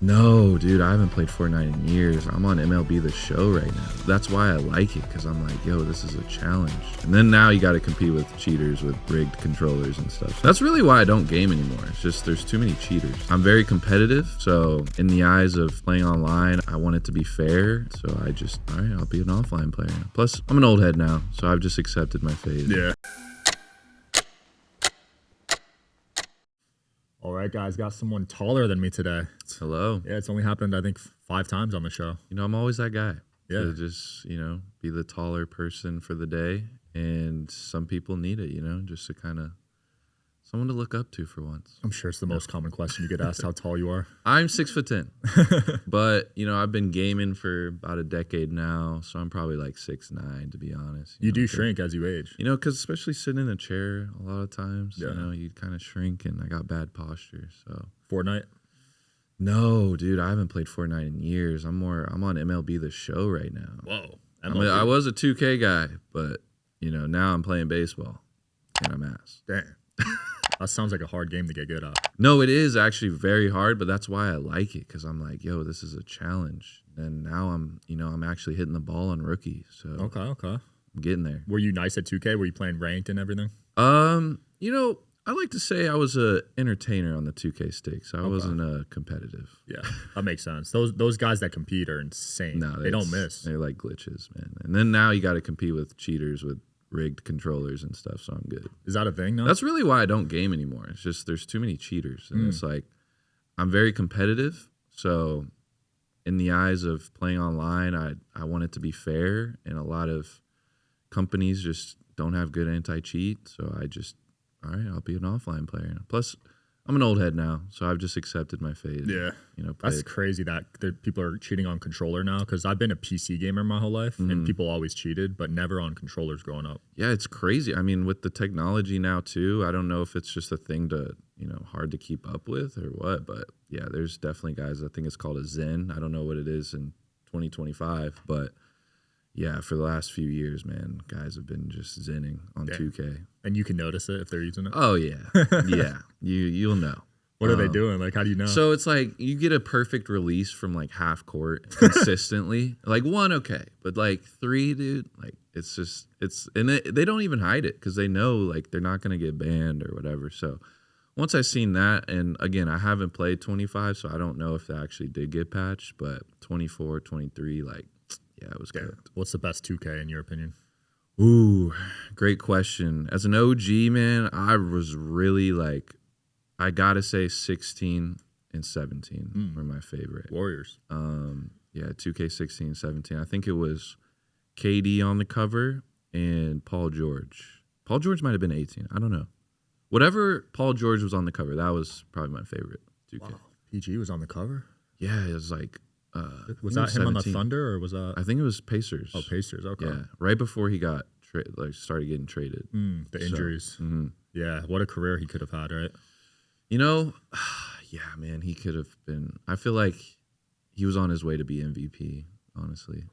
No, dude, I haven't played Fortnite in years. I'm on MLB The Show right now. That's why I like it, because I'm like, yo, this is a challenge. And then now you got to compete with cheaters with rigged controllers and stuff. That's really why I don't game anymore. It's just there's too many cheaters. I'm very competitive, so in the eyes of playing online, I want it to be fair. So I just, all right, I'll be an offline player. Plus, I'm an old head now, so I've just accepted my fate. Yeah. All right, guys, got someone taller than me today. Hello. Yeah, it's only happened, I think, 5 times on the show. You know, I'm always that guy. Yeah. To just, you know, be the taller person for the day. And some people need it, you know, just to kind of, someone to look up to for once. I'm sure it's the most common question you get asked, how tall you are. I'm 6'10". But, you know, I've been gaming for about a decade now, so I'm probably like 6'9", to be honest. You do shrink as you age. You know, because especially sitting in a chair a lot of times, Yeah. you know, you kind of shrink, and I got bad posture, so. Fortnite? No, dude, I haven't played Fortnite in years. I'm on MLB The Show right now. Whoa. I mean, I was a 2K guy, but, you know, now I'm playing baseball, and I'm ass. Damn. That sounds like a hard game to get good at. No, it is actually very hard, but that's why I like it, because I'm like, yo, this is a challenge. And now I'm actually hitting the ball on rookie, so Okay. I'm getting there. Were you nice at 2K? Were you playing ranked and everything? You know, I like to say I was a entertainer on the 2K sticks. I wasn't a competitive. Yeah, that makes sense. Those guys that compete are insane. No, they don't miss. They're like glitches, man. And then now you got to compete with cheaters with rigged controllers and stuff, so I'm good. Is that a thing now? That's really why I don't game anymore. It's just there's too many cheaters. And it's like, I'm very competitive, so in the eyes of playing online, I want it to be fair, and a lot of companies just don't have good anti-cheat, so I just, all right, I'll be an offline player. Plus, I'm an old head now, so I've just accepted my fate. Yeah. You know, That's crazy that people are cheating on controller now, because I've been a PC gamer my whole life, and people always cheated, but never on controllers growing up. Yeah, it's crazy. I mean, with the technology now, too, I don't know if it's just a thing to, you know, hard to keep up with or what, but yeah, there's definitely guys, I think it's called a Zen. I don't know what it is in 2025, but yeah, for the last few years, man, guys have been just zenning on 2K. And you can notice it if they're using it? Oh, yeah. Yeah, you'll know. What are they doing? Like, how do you know? So it's like you get a perfect release from like half court consistently. Like 1, okay. But like 3, dude, like and they don't even hide it, because they know like they're not going to get banned or whatever. So once I seen that, and again, I haven't played 25, so I don't know if they actually did get patched, but 24, 23, like, yeah, it was good. What's the best 2K in your opinion? Ooh, great question. As an OG, man, I was really like, I gotta say 16 and 17 were my favorite. Warriors. Yeah, 2K 16, 17. I think it was KD on the cover and Paul George. Paul George might have been 18. I don't know. Whatever Paul George was on the cover, that was probably my favorite 2K. Wow. PG was on the cover? Yeah, it was like... was that him on the Thunder, or was that... I think it was Pacers. Oh, Pacers, okay. Yeah, right before he got started getting traded. The injuries. Yeah, what a career he could have had, right? You know, yeah, man, he could have been... I feel like he was on his way to be MVP, honestly.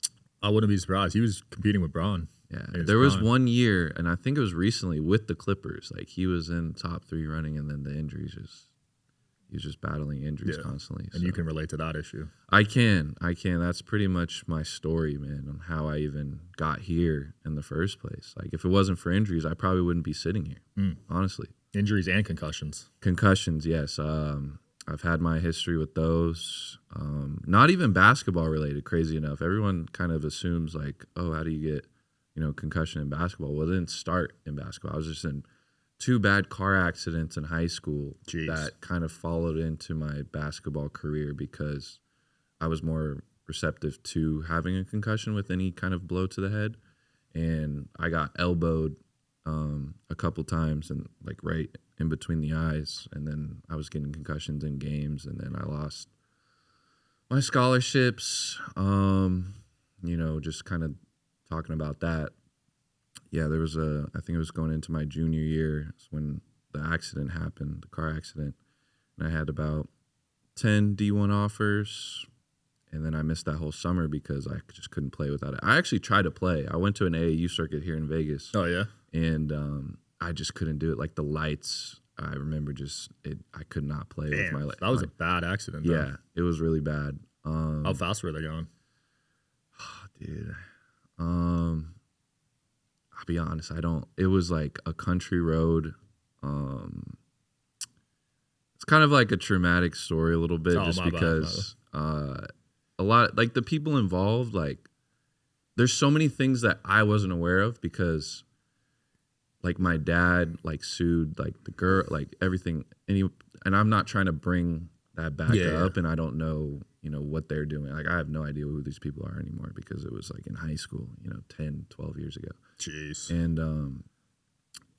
I wouldn't be surprised. He was competing with Bron. Yeah, there was one year, and I think it was recently with the Clippers. Like, he was in top 3 running, and then the injuries he was just battling injuries constantly. And you can relate to that issue. I can. That's pretty much my story, man, on how I even got here in the first place. Like, if it wasn't for injuries, I probably wouldn't be sitting here, honestly. Injuries and concussions. Concussions, yes. I've had my history with those. Not even basketball related, crazy enough. Everyone kind of assumes, like, oh, how do you get, you know, concussion in basketball? Well, it didn't start in basketball. I was just in 2 bad car accidents in high school that kind of followed into my basketball career, because I was more receptive to having a concussion with any kind of blow to the head. And I got elbowed a couple times, and like right in between the eyes. And then I was getting concussions in games, and then I lost my scholarships. You know, just kind of talking about that. Yeah, there was I think it was going into my junior year when the accident happened, the car accident. And I had about 10 D1 offers, and then I missed that whole summer because I just couldn't play without it. I actually tried to play. I went to an AAU circuit here in Vegas. Oh, yeah? And I just couldn't do it. Like, the lights, I remember I could not play with my leg. That was a bad accident. Though. Yeah, it was really bad. How fast were they going? Dude, I'll be honest. It was like a country road. It's kind of like a traumatic story a little bit, just because a lot, like the people involved, like there's so many things that I wasn't aware of because like my dad like sued like the girl, like everything. And I'm not trying to bring that back up, and I don't know, what they're doing. Like I have no idea who these people are anymore because it was like in high school, 10, 12 years ago. Jeez. And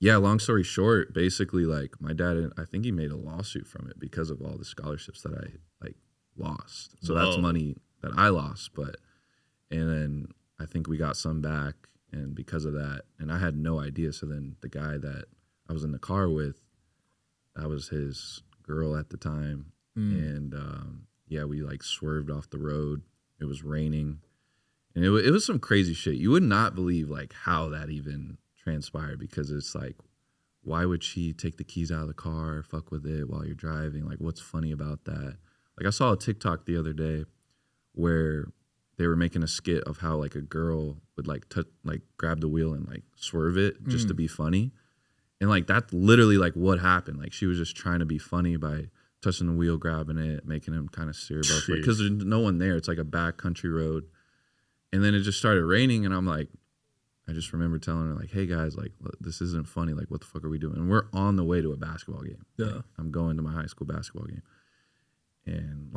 yeah, long story short, basically like my dad, I think he made a lawsuit from it because of all the scholarships that I like lost. So that's money that I lost, and then I think we got some back, and because of that, and I had no idea. So then the guy that I was in the car with, that was his girl at the time. And yeah, we like swerved off the road. It was raining, and it was some crazy shit. You would not believe like how that even transpired, because it's like, why would she take the keys out of the car, fuck with it while you're driving? Like, what's funny about that? Like, I saw a TikTok the other day where they were making a skit of how like a girl would like grab the wheel and like swerve it just to be funny, and like that's literally like what happened. Like she was just trying to be funny by touching the wheel, grabbing it, making him kind of steer both ways, because there's no one there. It's like a back country road, and then it just started raining, and I'm like, I just remember telling her, like, hey, guys, like, this isn't funny. Like, what the fuck are we doing? And we're on the way to a basketball game. Yeah. Like, I'm going to my high school basketball game. And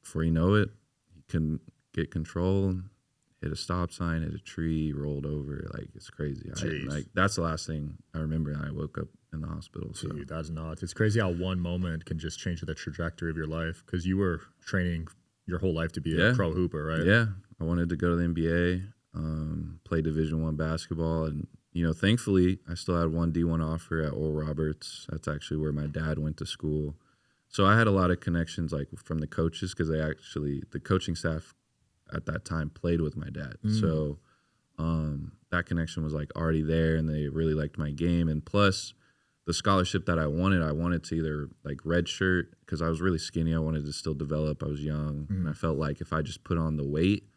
before you know it, he couldn't get control, hit a stop sign, hit a tree, rolled over. Like, it's crazy. That's the last thing I remember. And I woke up in the hospital. So. Dude, that's nuts. It's crazy how one moment can just change the trajectory of your life, because you were training your whole life to be a pro hooper, right? Yeah. I wanted to go to the NBA. Play Division I basketball, and thankfully I still had one D1 offer at Oral Roberts. That's actually where my dad went to school, so I had a lot of connections like from the coaches, because the coaching staff at that time played with my dad. So that connection was like already there, and they really liked my game. And plus the scholarship that I wanted to either like redshirt, because I was really skinny. I wanted to still develop. I was young, and I felt like if I just put on the weight,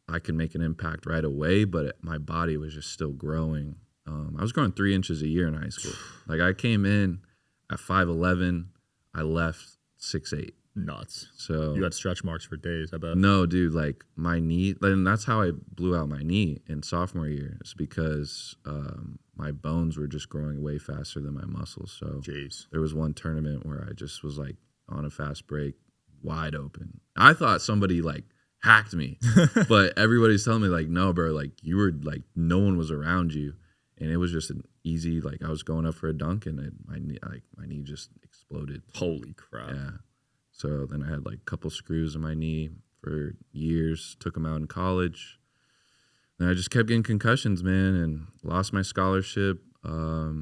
I could make an impact right away, but my body was just still growing. I was growing 3 inches a year in high school. Like I came in at 5'11", I left 6'8". Nuts. So you had stretch marks for days, I bet. No, dude, like my knee, and that's how I blew out my knee in sophomore year. It's because my bones were just growing way faster than my muscles. So there was one tournament where I just was like on a fast break, wide open. I thought somebody like hacked me, but everybody's telling me like, no, bro, like you were like, no one was around you, and it was just an easy, like I was going up for a dunk, and my knee just exploded. Holy crap. Yeah. So then I had like a couple screws in my knee for years, took them out in college, and I just kept getting concussions, man, and lost my scholarship. I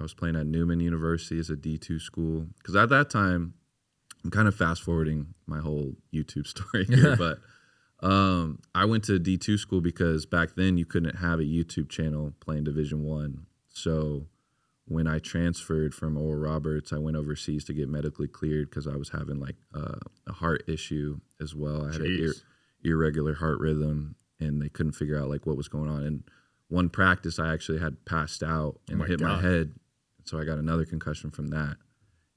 was playing at Newman University as a D2 school, because at that time, I'm kind of fast forwarding my whole YouTube story here, but I went to D2 school because back then you couldn't have a YouTube channel playing Division I. So when I transferred from Oral Roberts, I went overseas to get medically cleared because I was having like a heart issue as well. I had an irregular heart rhythm, and they couldn't figure out like what was going on. And one practice, I actually had passed out and hit my head, so I got another concussion from that.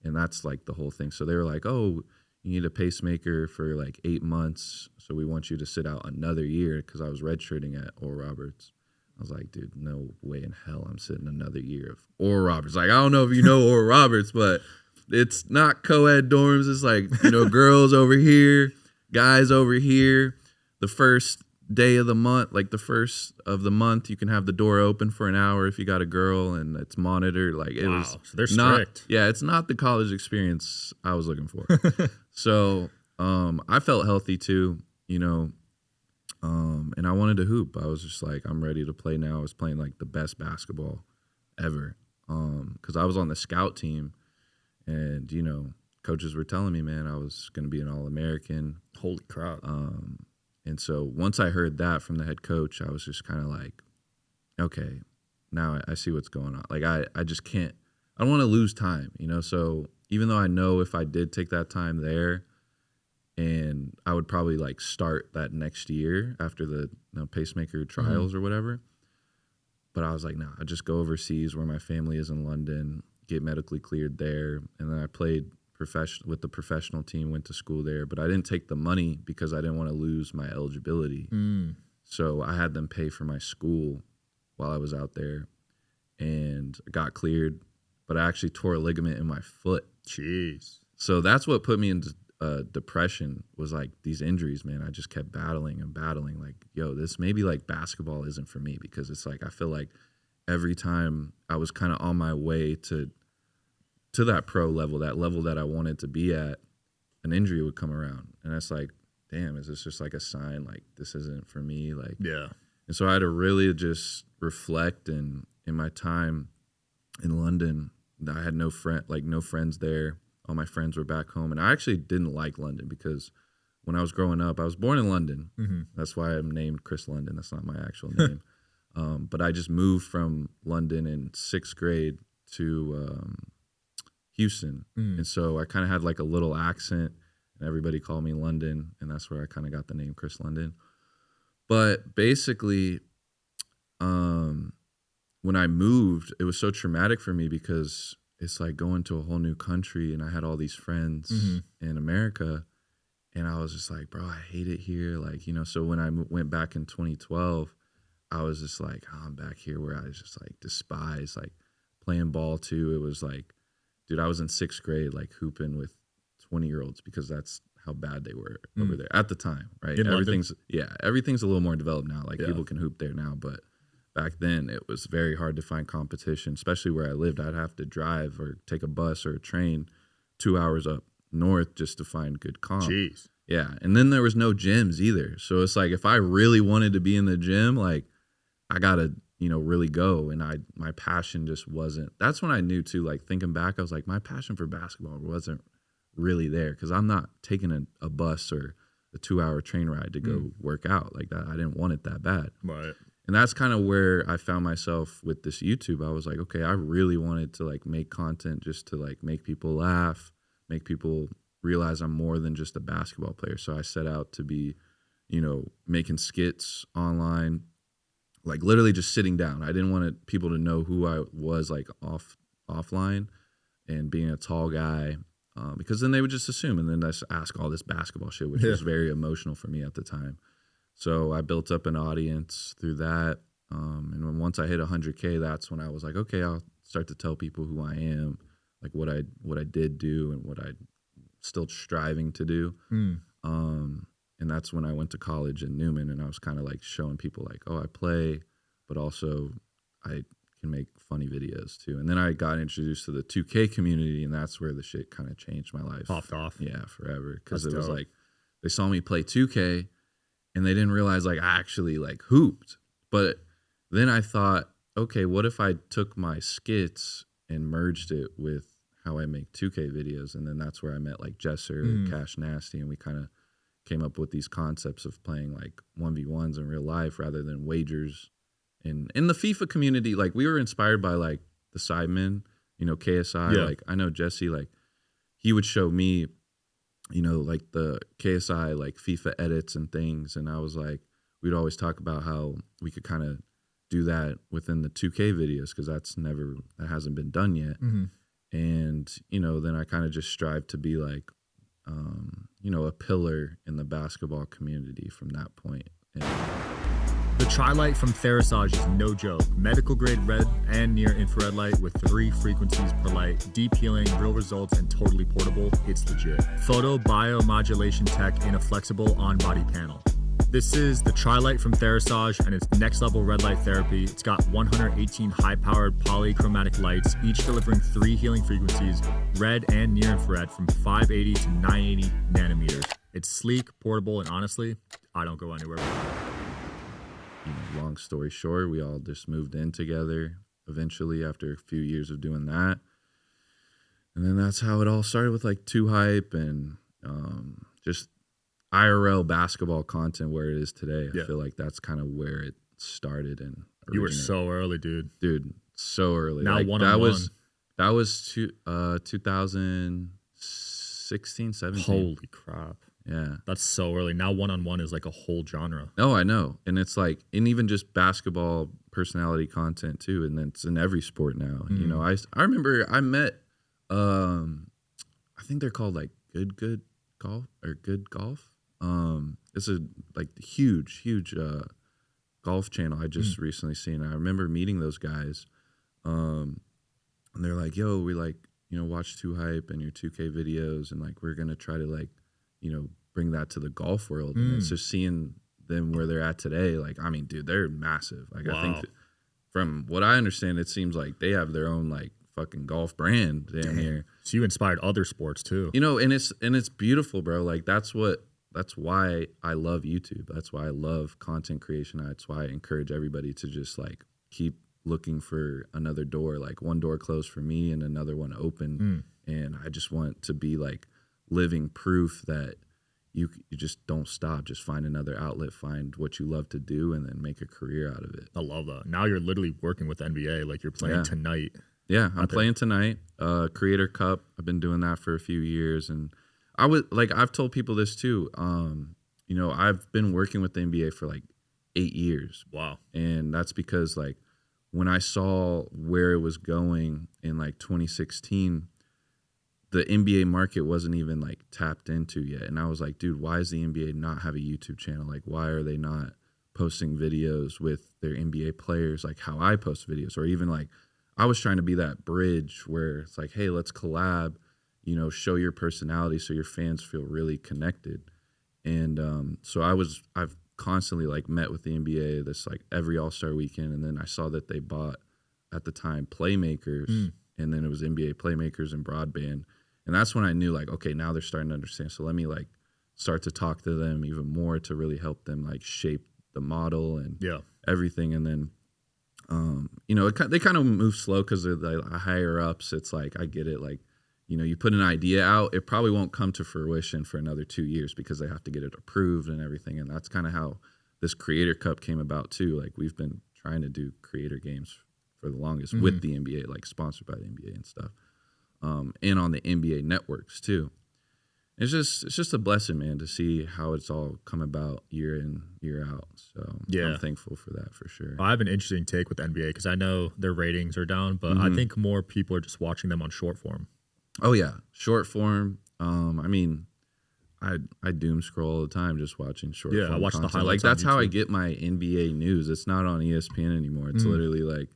And that's like the whole thing. So they were like, oh, you need a pacemaker for like 8 months, so we want you to sit out another year, because I was redshirting at Oral Roberts. I was like, dude, no way in hell I'm sitting another year of Oral Roberts. Like, I don't know if you know Oral Roberts, but it's not co-ed dorms. It's like, girls over here, guys over here. The first day of the month, like the first of the month, you can have the door open for an hour if you got a girl, and it's monitored. Like it was, so they're strict. It's not the college experience I was looking for. So I felt healthy too, and I wanted to hoop. I was just like, I'm ready to play now. I was playing like the best basketball ever, because I was on the scout team, and coaches were telling me, man, I was going to be an All-American. Holy crap. And so once I heard that from the head coach, I was just kind of like, okay, now I see what's going on. Like I I don't want to lose time, you know. So even though I know if I did take that time there, and I would probably like start that next year after the pacemaker trials or whatever. But I was like, nah, I just go overseas where my family is in London, get medically cleared there, and then I played with the professional team, went to school there, but I didn't take the money because I didn't want to lose my eligibility. So I had them pay for my school while I was out there, and I got cleared, but I actually tore a ligament in my foot. Jeez. So that's what put me into depression, was like these injuries, man. I just kept battling and battling, like, yo, this maybe like basketball isn't for me, because it's like I feel like every time I was kind of on my way to that pro level, that level that I wanted to be at, an injury would come around. And it's like, damn, is this just like a sign like this isn't for me? Like, yeah. And so I had to really just reflect. And in my time in London, I had no friends there. All my friends were back home. And I actually didn't like London, because when I was growing up, I was born in London. That's why I'm named Kris London. That's not my actual name. But I just moved from London in 6th grade to Houston. And so I kind of had like a little accent, and everybody called me London, and that's where I kind of got the name Kris London. But basically, when I moved, it was so traumatic for me, because it's like going to a whole new country, and I had all these friends in America, and I was just like, bro, I hate it here. Like, you know, so when I went back in 2012, I was just like, oh, I'm back here where I just like despise like playing ball too. It was like, dude, I was in 6th grade, like hooping with 20-year-olds, because that's how bad they were over there at the time, right? Everything's a little more developed now. Like people can hoop there now, but back then it was very hard to find competition, especially where I lived. I'd have to drive or take a bus or a train 2 hours up north just to find good comp. Jeez. Yeah, and then there was no gyms either. So it's like if I really wanted to be in the gym, like I gotta, you know, really go. And my passion just wasn't. That's when I knew too. Like thinking back, I was like, my passion for basketball wasn't really there, because I'm not taking a bus or a 2-hour train ride to go work out like that. I didn't want it that bad. Right. And that's kind of where I found myself with this YouTube. I was like, okay, I really wanted to like make content just to like make people laugh, make people realize I'm more than just a basketball player. So I set out to be, you know, making skits online, like literally just sitting down. I didn't want people to know who I was like offline, and being a tall guy, because then they would just assume, and then just ask all this basketball shit, which was very emotional for me at the time. So I built up an audience through that. And when once I hit 100K, that's when I was like, okay, I'll start to tell people who I am, like what I did do and what I'm still striving to do. And that's when I went to college in Newman, and I was kind of like showing people like, oh, I play, but also I can make funny videos too. And then I got introduced to the 2K community, and that's where the shit kind of changed my life. Popped off. Yeah, forever. Because it was like, they saw me play 2K, and they didn't realize like I actually like hooped. But then I thought, okay, what if I took my skits and merged it with how I make 2K videos? And then that's where I met like Jesser, Cash Nasty, and we kind of came up with these concepts of playing like 1v1s in real life rather than wagers. And in the FIFA community, like we were inspired by like the Sidemen, you know, KSI. Yeah. Like I know Jesse, like he would show me, you know, like the KSI, like FIFA edits and things. And I was like, we'd always talk about how we could kind of do that within the 2K videos, because that hasn't been done yet. And, you know, then I kind of just strive to be like, you know, a pillar in the basketball community from that point. And the Tri-Light from Therasage is no joke. Medical grade red and near infrared light with 3 frequencies per light, deep healing, real results, and totally portable. It's legit. Photo biomodulation tech in a flexible on-body panel. This is the Tri-Light from Therasage, and it's next level red light therapy. It's got 118 high-powered polychromatic lights, each delivering 3 healing frequencies, red and near infrared, from 580 to 980 nanometers. It's sleek, portable, and honestly, I don't go anywhere without it. You know, long story short, we all just moved in together eventually after a few years of doing that. And then that's how it all started, with like 2Hype and just IRL basketball content where it is today. I feel like that's kind of where it started. And you were so early, dude. So early. Now like, one-on-one. That was 2016, 17. Holy crap. Yeah. That's so early. Now one-on-one is like a whole genre. No, I know. And it's like, and even just basketball personality content too. And it's in every sport now. You know, I remember I met, I think they're called like Good Golf or Good Golf. It's a like huge golf channel I just recently seen. I remember meeting those guys. And they're like, yo, we like, you know, watch 2Hype and your 2K videos. And like, we're going to try to like, you know, bring that to the golf world. And it's just seeing them where they're at today. Like, I mean, dude, they're massive. Like, I think from what I understand, it seems like they have their own like fucking golf brand damn near. So you inspired other sports too. You know, and it's beautiful, bro. Like that's why I love YouTube. That's why I love content creation. That's why I encourage everybody to just like keep looking for another door, like one door closed for me and another one open. And I just want to be like living proof that you just don't stop. Just find another outlet, find what you love to do, and then make a career out of it. I love that. Now you're literally working with NBA, like you're playing tonight. Yeah, I'm playing tonight. Creator Cup. I've been doing that for a few years, and I would like. I've told people this too. You know, I've been working with the NBA for like 8 years. Wow. And that's because like when I saw where it was going in like 2016, the NBA market wasn't even like tapped into yet. And I was like, dude, why does the NBA not have a YouTube channel? Like, why are they not posting videos with their NBA players like how I post videos? Or even like, I was trying to be that bridge where it's like, hey, let's collab, you know, show your personality so your fans feel really connected. And so I've constantly like met with the NBA this like every All-Star weekend. And then I saw that they bought at the time Playmakers, and then it was NBA Playmakers and Broadband. And that's when I knew like, okay, now they're starting to understand. So let me like start to talk to them even more to really help them like shape the model and everything. And then, you know, they kind of move slow because they're the higher ups. It's like, I get it. Like, you know, you put an idea out, it probably won't come to fruition for another 2 years because they have to get it approved and everything. And that's kind of how this Creator Cup came about too. Like we've been trying to do creator games for the longest with the NBA, like sponsored by the NBA and stuff. And on the NBA networks too. It's just a blessing, man, to see how it's all come about year in, year out. So I'm thankful for that for sure. I have an interesting take with the NBA because I know their ratings are down, but I think more people are just watching them on short form. Oh yeah, short form. I mean, I doom scroll all the time just watching short form. Yeah, I watch content. the highlights. Like that's how I get my NBA news. It's not on ESPN anymore. It's literally like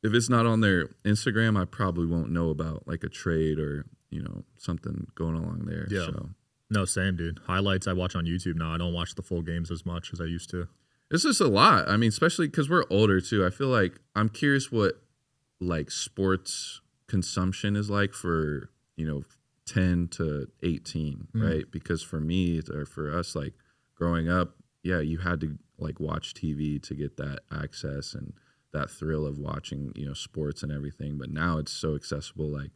if it's not on their Instagram, I probably won't know about like a trade or, you know, something going along there. Yeah. So. No, same, dude. Highlights I watch on YouTube now. I don't watch the full games as much as I used to. It's just a lot. I mean, especially because we're older too. I feel like I'm curious what like sports consumption is like for, you know, 10 to 18, right? Because for me or for us, like growing up, yeah, you had to like watch TV to get that access and that thrill of watching, you know, sports and everything. But now it's so accessible, like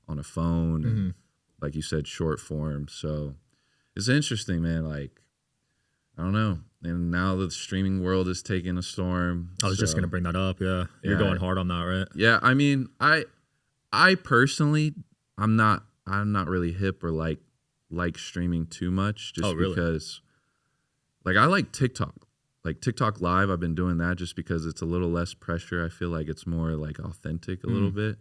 on a phone and like you said, short form. So it's interesting, man. Like, I don't know. And now the streaming world is taking a storm. I was just going to bring that up. Yeah. You're going hard on that, right? Yeah. I mean, I personally, I'm not really hip or like streaming too much just because like I like TikTok. Like TikTok Live, I've been doing that just because it's a little less pressure. I feel like it's more like authentic a little bit.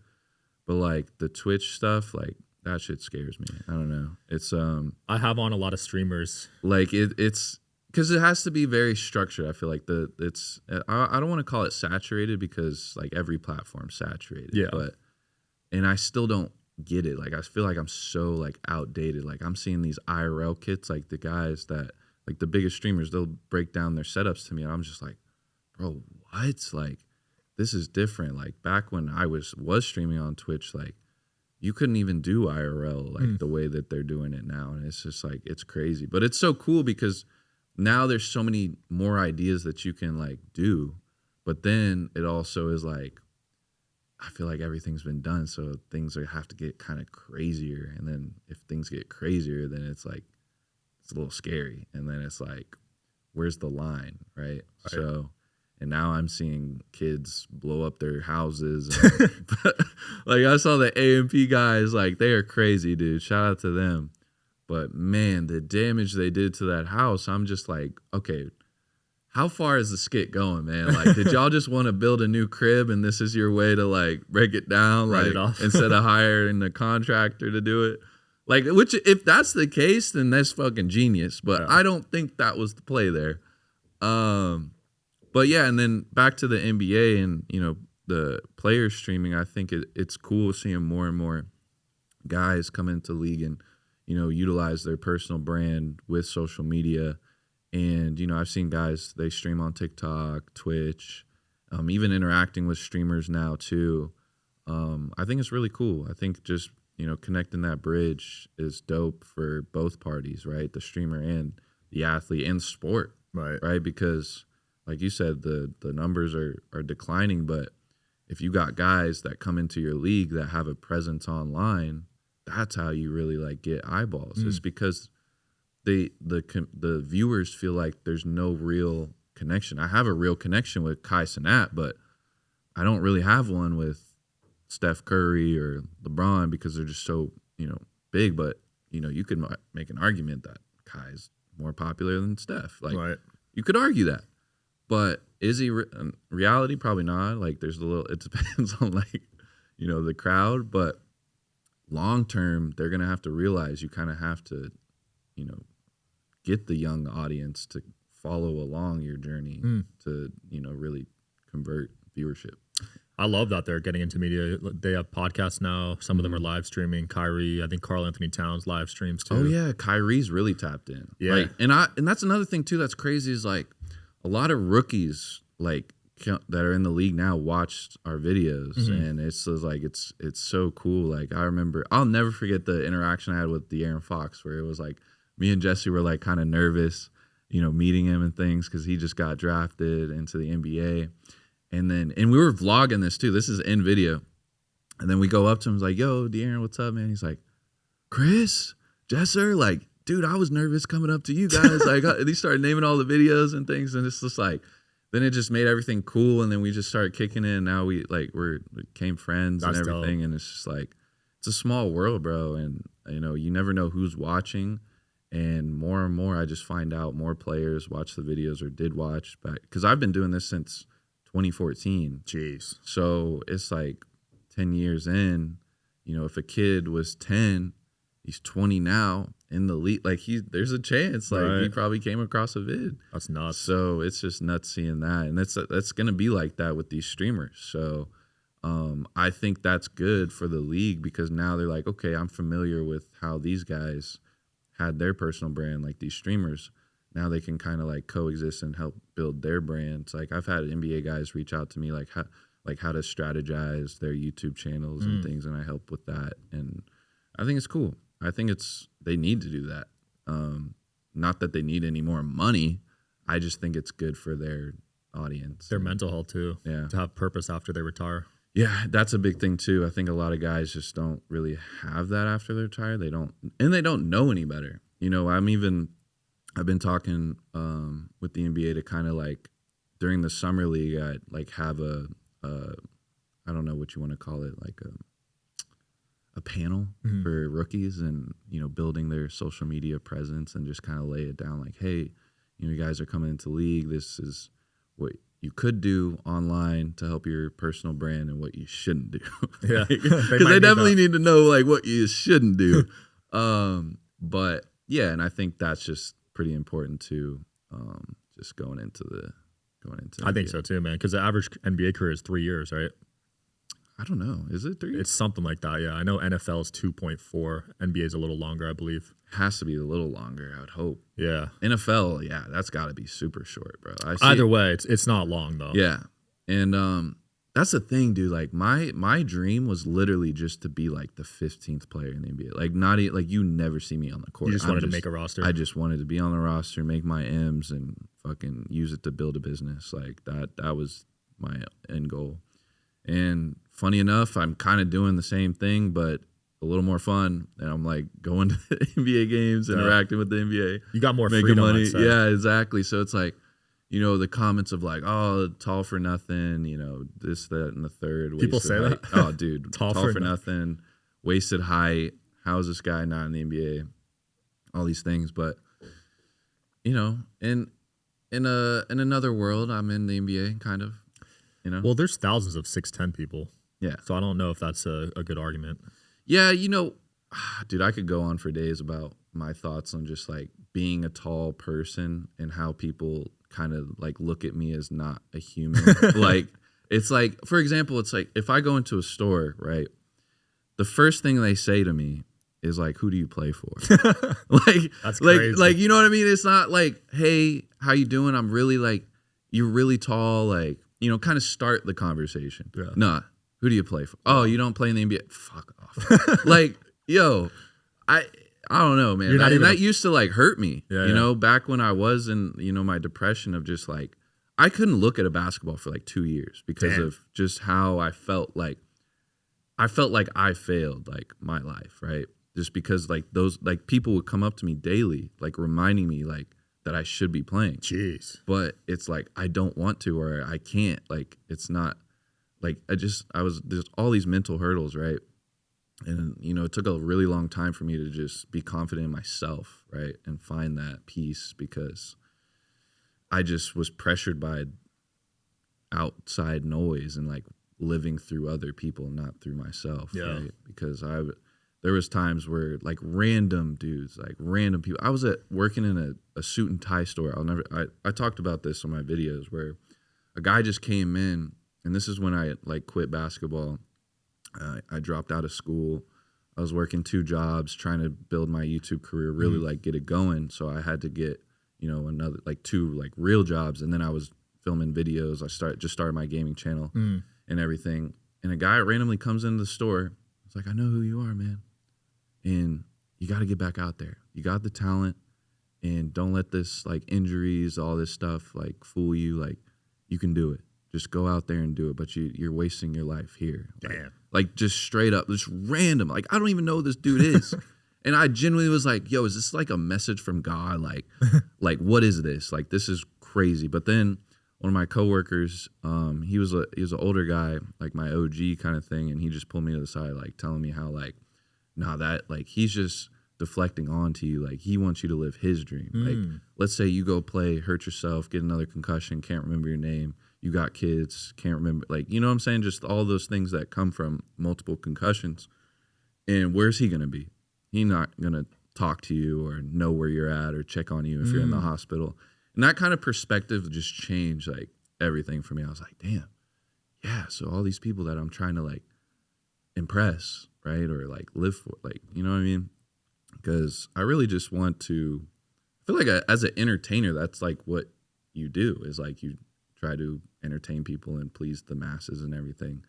But like the Twitch stuff, like that shit scares me. I don't know. It's I have on a lot of streamers. Like it's because it has to be very structured. I feel like I don't want to call it saturated because like every platform's saturated. Yeah. And I still don't get it. Like I feel like I'm so like outdated. Like I'm seeing these IRL kits, like the guys that like the biggest streamers, they'll break down their setups to me, and I'm just like, bro, what? Like this is different. Like back when I was streaming on Twitch, like you couldn't even do IRL like the way that they're doing it now, and it's just like it's crazy. But it's so cool because now there's so many more ideas that you can like do, but then it also is like I feel like everything's been done, so things have to get kind of crazier. And then if things get crazier, then it's like it's a little scary. And then it's like, where's the line, right? So And now I'm seeing kids blow up their houses. And, like I saw the A&P guys, like they are crazy, dude. Shout out to them. But man, the damage they did to that house, I'm just like, okay, how far is the skit going, man? Like, did y'all just want to build a new crib and this is your way to like break it down, like instead of hiring a contractor to do it? Like, which if that's the case, then that's fucking genius. But I don't think that was the play there. But yeah, and then back to the NBA and, you know, the players streaming, I think it's cool seeing more and more guys come into league and, you know, utilize their personal brand with social media. And, you know, I've seen guys, they stream on TikTok, Twitch, even interacting with streamers now too. I think it's really cool. I think just, you know, connecting that bridge is dope for both parties, right? The streamer and the athlete and sport, right? Because like you said, the numbers are declining, but if you got guys that come into your league that have a presence online, that's how you really like get eyeballs. It's because the viewers feel like there's no real connection. I have a real connection with Kai Cenat, but I don't really have one with Steph Curry or LeBron because they're just so, you know, big. But, you know, you could make an argument that Kai's more popular than Steph. Like, you could argue that. But is he in reality? Probably not. Like, there's a little, it depends on, like, you know, the crowd. But long term, they're going to have to realize you kind of have to, you know, get the young audience to follow along your journey to, you know, really convert viewership. I love that they're getting into media. They have podcasts now. Some of them are live streaming. Kyrie, I think Karl Anthony Towns live streams too. Oh yeah, Kyrie's really tapped in. Yeah, like, and that's another thing too that's crazy is like a lot of rookies like that are in the league now watched our videos, and it's like it's so cool. Like I remember, I'll never forget the interaction I had with De'Aaron Fox, where it was like me and Jesse were like kind of nervous, you know, meeting him and things because he just got drafted into the NBA. And we were vlogging this too. This is in video. And then we go up to him, like, yo, De'Aaron, what's up, man? He's like, Chris, Jesser, like, dude, I was nervous coming up to you guys. Like, he started naming all the videos and things. And it's just like, then it just made everything cool. And then we just started kicking in. Now we became friends and everything. Dope. And it's just like, it's a small world, bro. And, you know, you never know who's watching. And more, I just find out more players watch the videos or did watch back. Because I've been doing this since 2014. Jeez. So it's like 10 years in, you know, if a kid was 10, he's 20 now in the league. Like there's a chance, like he probably came across a vid. That's nuts. So it's just nuts seeing that. And that's going to be like that with these streamers. So I think that's good for the league because now they're like, okay, I'm familiar with how these guys had their personal brand, like these streamers. Now they can kind of like coexist and help build their brands. Like I've had NBA guys reach out to me like how to strategize their YouTube channels and things, and I help with that. And I think it's cool. I think they need to do that. Not that they need any more money. I just think it's good for their audience. Their mental health too. Yeah. To have purpose after they retire. Yeah, that's a big thing too. I think a lot of guys just don't really have that after they're retired. They don't know any better. You know, I've been talking with the NBA to kind of like during the summer league, I'd like have a I don't know what you want to call it, like a panel for rookies and, you know, building their social media presence and just kind of lay it down like, hey, you know, you guys are coming into league. This is what you could do online to help your personal brand and what you shouldn't do. Yeah. Because they definitely need to know like what you shouldn't do. But yeah, and I think that's just pretty important too. Just going into. I think so too, man. Because the average NBA career is 3 years, right? I don't know. Is it 3? It's something like that. Yeah, I know NFL is 2.4. NBA is a little longer, I believe. Has to be a little longer, I would hope. Yeah. NFL, yeah, that's got to be super short, bro. Either way, it's not long though. Yeah, and that's the thing, dude. Like my dream was literally just to be like the 15th player in the NBA. Like not like you never see me on the court. You just wanted to make a roster. I just wanted to be on the roster, make my M's, and fucking use it to build a business. Like that was my end goal. And funny enough, I'm kind of doing the same thing, but a little more fun. And I'm like going to the NBA games, interacting with the NBA. You got more making freedom, money. I'd say. Yeah, exactly. So it's like, you know, the comments of like, oh, tall for nothing, you know, this, that, and the third. People say height. that? Oh, dude, tall for nothing, wasted height. How is this guy not in the NBA? All these things. But, you know, in another world, I'm in the NBA, kind of, you know. Well, there's thousands of 6'10" people. Yeah. So I don't know if that's a good argument. Yeah, you know, dude, I could go on for days about my thoughts on just like being a tall person and how people kind of like look at me as not a human. Like, it's like, for example, it's like if I go into a store, right, the first thing they say to me is like, who do you play for? Like, that's crazy. Like, you know what I mean? It's not like, hey, how you doing? I'm really like, you're really tall. Like, you know, kind of start the conversation. Yeah. Nah, who do you play for? Oh, you don't play in the NBA? Fuck off. Like, yo, I don't know, man. That used to like hurt me, you know, back when I was in, you know, my depression of just like, I couldn't look at a basketball for like 2 years because of just how I felt like I failed like my life, right? Just because like those, like people would come up to me daily, like reminding me like that I should be playing. Jeez. But it's like, I don't want to, or I can't, like, it's not like, there's all these mental hurdles, right? And, you know, it took a really long time for me to just be confident in myself, right? And find that peace because I just was pressured by outside noise and like living through other people, not through myself, right? Because there was times where like random dudes, like random people, I was working in a suit and tie store. I talked about this on my videos where a guy just came in, and this is when I like quit basketball. I dropped out of school. I was working 2 jobs, trying to build my YouTube career, really like get it going. So I had to get, you know, another like 2 like real jobs. And then I was filming videos. I started my gaming channel and everything. And a guy randomly comes into the store. It's like, I know who you are, man. And you got to get back out there. You got the talent, and don't let this like injuries, all this stuff like fool you. Like, you can do it. Just go out there and do it. But you're wasting your life here. Damn. Like just straight up, just random. Like, I don't even know who this dude is. And I genuinely was like, yo, is this like a message from God? Like, like what is this? Like, this is crazy. But then one of my coworkers, he was an older guy, like my OG kind of thing. And he just pulled me to the side, like telling me how like, nah, that like he's just deflecting onto you. Like, he wants you to live his dream. Like, let's say you go play, hurt yourself, get another concussion, can't remember your name. You got kids, can't remember, like, you know what I'm saying? Just all those things that come from multiple concussions. And where's he going to be? He's not going to talk to you or know where you're at or check on you if you're in the hospital. And that kind of perspective just changed like everything for me. I was like, damn, yeah. So all these people that I'm trying to like impress, right? Or like live for, like, you know what I mean? Because I really just want to, I feel like as an entertainer, that's like what you do, is like you try to entertain people and please the masses and everything.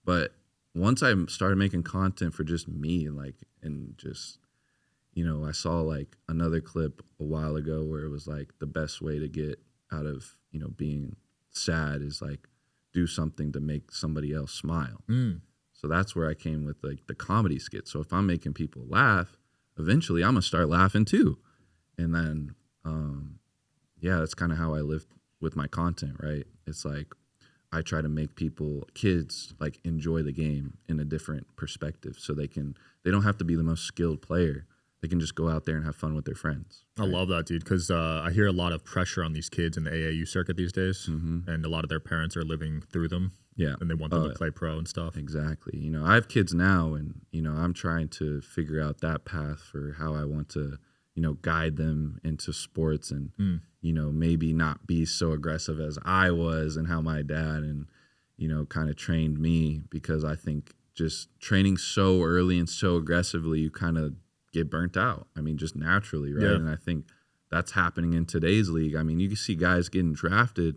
But once I started making content for just me and just, you know, I saw like another clip a while ago where it was like the best way to get out of, you know, being sad is like do something to make somebody else smile. So that's where I came with like the comedy skit. So if I'm making people laugh, eventually I'm gonna start laughing too. And then, yeah, that's kind of how I live with my content, right? It's like I try to make kids like enjoy the game in a different perspective, so they don't have to be the most skilled player. They can just go out there and have fun with their friends. Right? I love that, dude, because I hear a lot of pressure on these kids in the AAU circuit these days, and a lot of their parents are living through them. Yeah, and they want them to play pro and stuff. Exactly. You know, I have kids now, and you know, I'm trying to figure out that path for how I want to, you know, guide them into sports and, you know, maybe not be so aggressive as I was and how my dad and, you know, kind of trained me, because I think just training so early and so aggressively, you kind of get burnt out. I mean, just naturally, right? Yeah. And I think that's happening in today's league. I mean, you can see guys getting drafted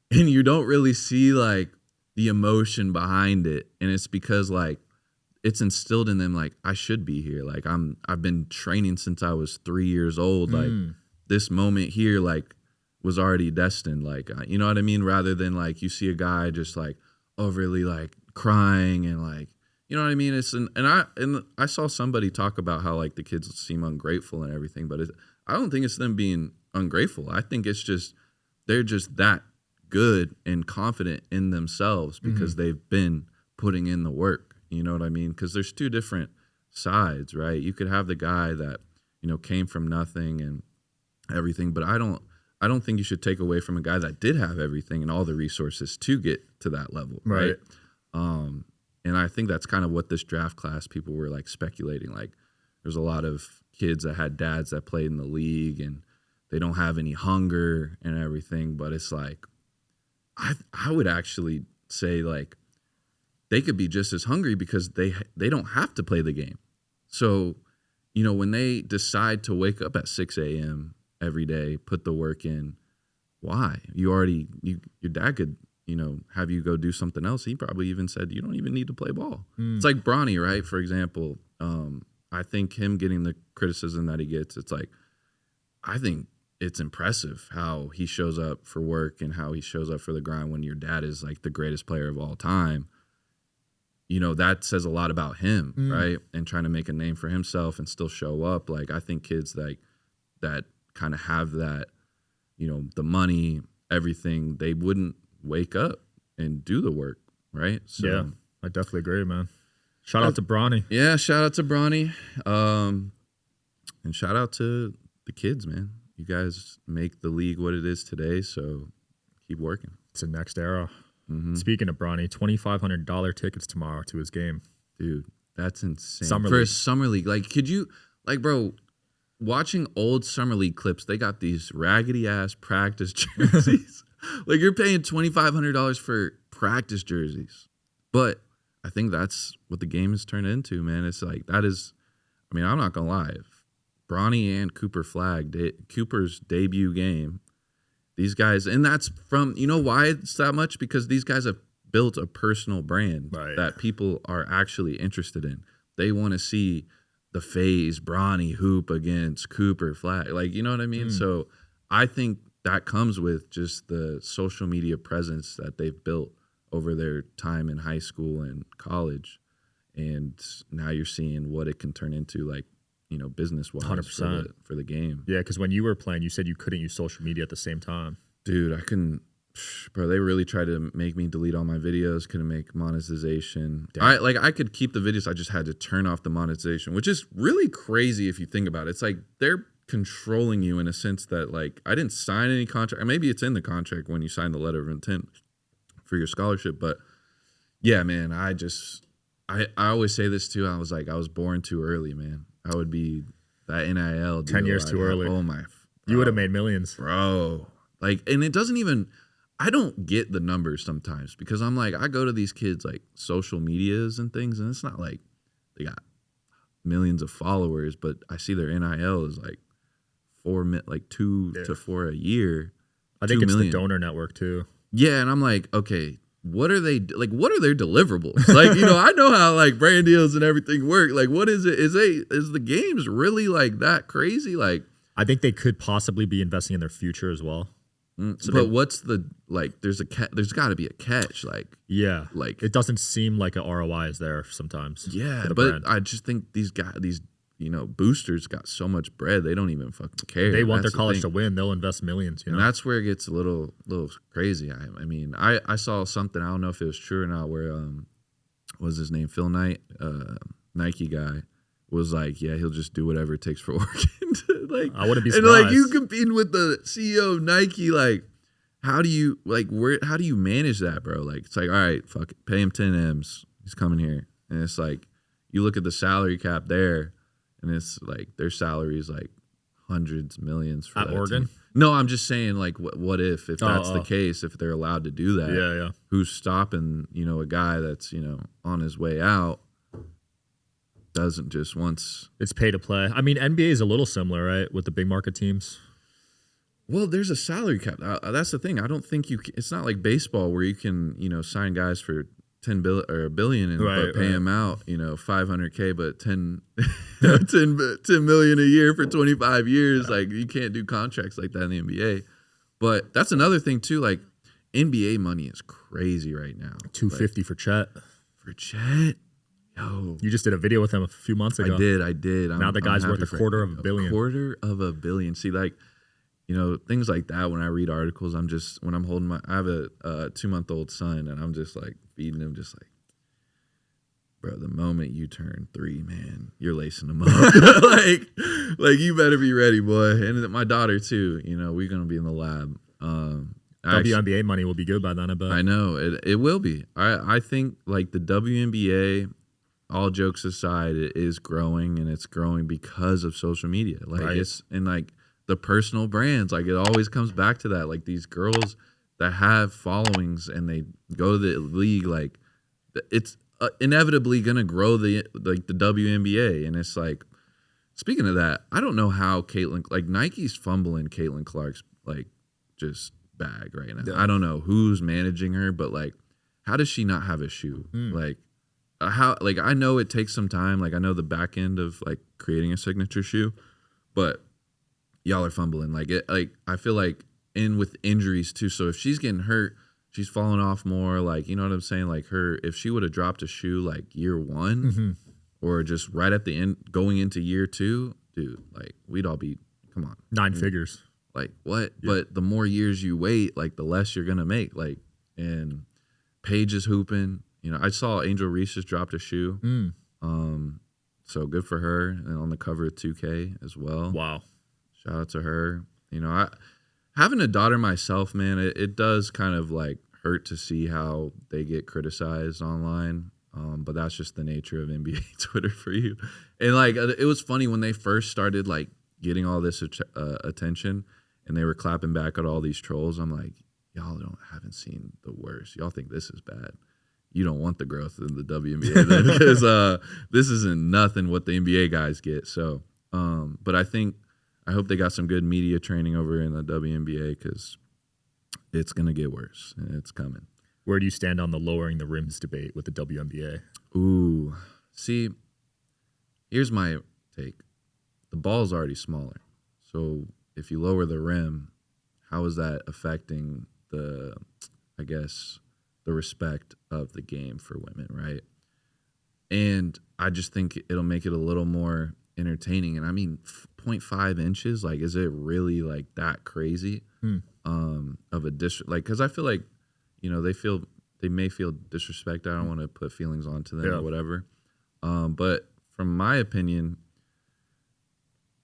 and you don't really see like the emotion behind it. And it's because like it's instilled in them like, I should be here. Like I've been training since I was 3 years old. Like this moment here like was already destined. Like, you know what I mean? Rather than like you see a guy just like overly like crying and like, you know what I mean? It's and I saw somebody talk about how like the kids seem ungrateful and everything, but I don't think it's them being ungrateful. I think it's just they're just that good and confident in themselves because they've been putting in the work. You know what I mean? Because there's two different sides, right? You could have the guy that, came from nothing and everything, but I don't think you should take away from a guy that did have everything and all the resources to get to that level, right? And I think that's kind of what this draft class, people were like speculating. Like, there's a lot of kids that had dads that played in the league and they don't have any hunger and everything, but it's like, I would actually say like they could be just as hungry because they don't have to play the game. So, when they decide to wake up at 6 a.m. every day, put the work in, why? Your dad could, have you go do something else. He probably even said, you don't even need to play ball. It's like Bronny, right? For example, I think him getting the criticism that he gets, it's like, I think it's impressive how he shows up for work and how he shows up for the grind when your dad is like the greatest player of all time. That says a lot about him, right? And trying to make a name for himself and still show up. Like, I think kids like that kind of have that, the money, everything, they wouldn't wake up and do the work, right? So, yeah, I definitely agree, man. Shout out to Bronny. Yeah, shout out to Bronny. And shout out to the kids, man. You guys make the league what it is today, so keep working. It's the next era. Speaking of Bronny, $2,500 tickets tomorrow to his game. Dude, that's insane. For a summer league. Like, could you, like, bro, watching old summer league clips, they got these raggedy-ass practice jerseys. Like, you're paying $2,500 for practice jerseys. But I think that's what the game has turned into, man. It's like, that is, I mean, I'm not going to lie. If Bronny and Cooper flagged Cooper's debut game, these guys, and that's from, why it's that much? Because these guys have built a personal brand that people are actually interested in. They want to see the phase Bronny hoop against Cooper flag. Like, you know what I mean? So I think that comes with just the social media presence that they've built over their time in high school and college. And now you're seeing what it can turn into, like, business-wise 100%. For the game. Yeah, because when you were playing, you said you couldn't use social media at the same time. Dude, I couldn't. Bro, they really tried to make me delete all my videos. Couldn't make monetization. Damn. I could keep the videos. I just had to turn off the monetization, which is really crazy if you think about it. It's like they're controlling you in a sense that, like, I didn't sign any contract. Or maybe it's in the contract when you sign the letter of intent for your scholarship. But yeah, man, I always say this too. I was like, I was born too early, man. I would be that NIL deal. 10 years too early. Oh my. You would have made millions. Bro. Like, and it doesn't even, I don't get the numbers sometimes because I'm like, I go to these kids like social medias and things, and it's not like they got millions of followers, but I see their NIL is like 2 to 4 a year. I think it's the donor network too. Yeah, and I'm like, okay, what are they like? What are their deliverables? Like, I know how like brand deals and everything work. Like, what is it? Is the games really like that crazy? Like, I think they could possibly be investing in their future as well. So but what's the like? There's got to be a catch. Like, yeah, like it doesn't seem like an ROI is there sometimes. Yeah, but brand. I just think these boosters got so much bread they don't even fucking care. They want their college to win. They'll invest millions. And that's where it gets a little crazy. I mean, I saw something. I don't know if it was true or not. Where what was his name? Phil Knight, Nike guy, was like, yeah, he'll just do whatever it takes for work. Like, I wouldn't be surprised. And like, you competing with the CEO of Nike, like, how do you manage that, bro? Like, it's like, all right, fuck it, pay him 10 M's. He's coming here, and it's like, you look at the salary cap there, and it's like their salary is like hundreds, millions for at Oregon. Team. No, I'm just saying, like, what if that's the case, if they're allowed to do that? Yeah. Who's stopping, a guy that's, on his way out? Doesn't just once. It's pay to play. I mean, NBA is a little similar, right, with the big market teams. Well, there's a salary cap. That's the thing. I don't think it's not like baseball where you can, sign guys for $10 billion and but pay them out, $500K, but 10 million a year for 25 years. Yeah. Like, you can't do contracts like that in the NBA. But that's another thing too. Like, NBA money is crazy right now. $250 for Chet. For Chet. Yo. You just did a video with him a few months ago. I did. Now the guy's worth $250 million. $250 million. See, like, you know, things like that. When I read articles, when I'm holding I have a 2-month-old son, and I'm just like feeding him, just like, bro, the moment you turn 3, man, you're lacing them up. like you better be ready, boy. And my daughter too. You know, we're gonna be in the lab. WNBA money will be good by then, I bet. I know it will be. I think like the WNBA, all jokes aside, it is growing, and it's growing because of social media. Like it's and like the personal brands. Like it always comes back to that. Like these girls that have followings and they go to the league, like it's inevitably gonna grow the WNBA. And it's like, speaking of that, I don't know how Nike's fumbling Caitlin Clark's like just bag right now. Yeah. I don't know who's managing her, but like, how does she not have a shoe? Like how, like, I know it takes some time. Like I know the back end of like creating a signature shoe, but y'all are fumbling. Like I feel like with injuries too. So if she's getting hurt, she's falling off more. Like, you know what I'm saying? Like if she would have dropped a shoe like year 1 or just right at the end going into year 2, dude, like we'd all be, come on. 9 figures. Like what? Yeah. But the more years you wait, like the less you're going to make. Like, and Paige is hooping. You know, I saw Angel Reese just dropped a shoe. So good for her. And on the cover of 2K as well. Wow. Shout out to her. You know, having a daughter myself, man, it does kind of like hurt to see how they get criticized online. But that's just the nature of NBA Twitter for you. And like, it was funny when they first started like getting all this attention and they were clapping back at all these trolls. I'm like, y'all haven't seen the worst. Y'all think this is bad. You don't want the growth in the WNBA then, because this isn't nothing what the NBA guys get. So, but I hope they got some good media training over in the WNBA, because it's going to get worse. It's coming. Where do you stand on the lowering the rims debate with the WNBA? Ooh, see, here's my take. The ball's already smaller. So if you lower the rim, how is that affecting the respect of the game for women, right? And I just think it'll make it a little more entertaining. And I mean, 0.5 inches, like, is it really like that crazy of a like, because I feel like, you know, they may feel disrespect. I don't want to put feelings onto them or whatever. But from my opinion,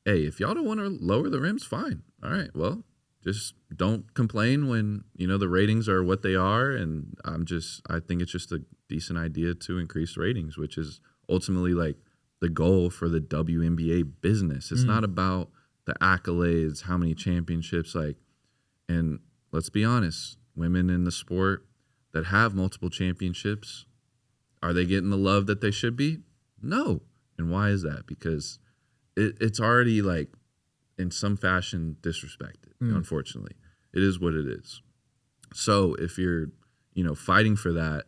hey, if y'all don't want to lower the rims, fine. All right, well, just don't complain when, you know, the ratings are what they are. And I think it's just a decent idea to increase ratings, which is ultimately like the goal for the WNBA business. It's not about the accolades, how many championships, like, and let's be honest, women in the sport that have multiple championships, are they getting the love that they should be? No. And why is that? Because it's already like in some fashion disrespected, unfortunately. It is what it is. So if you're, you know, fighting for that,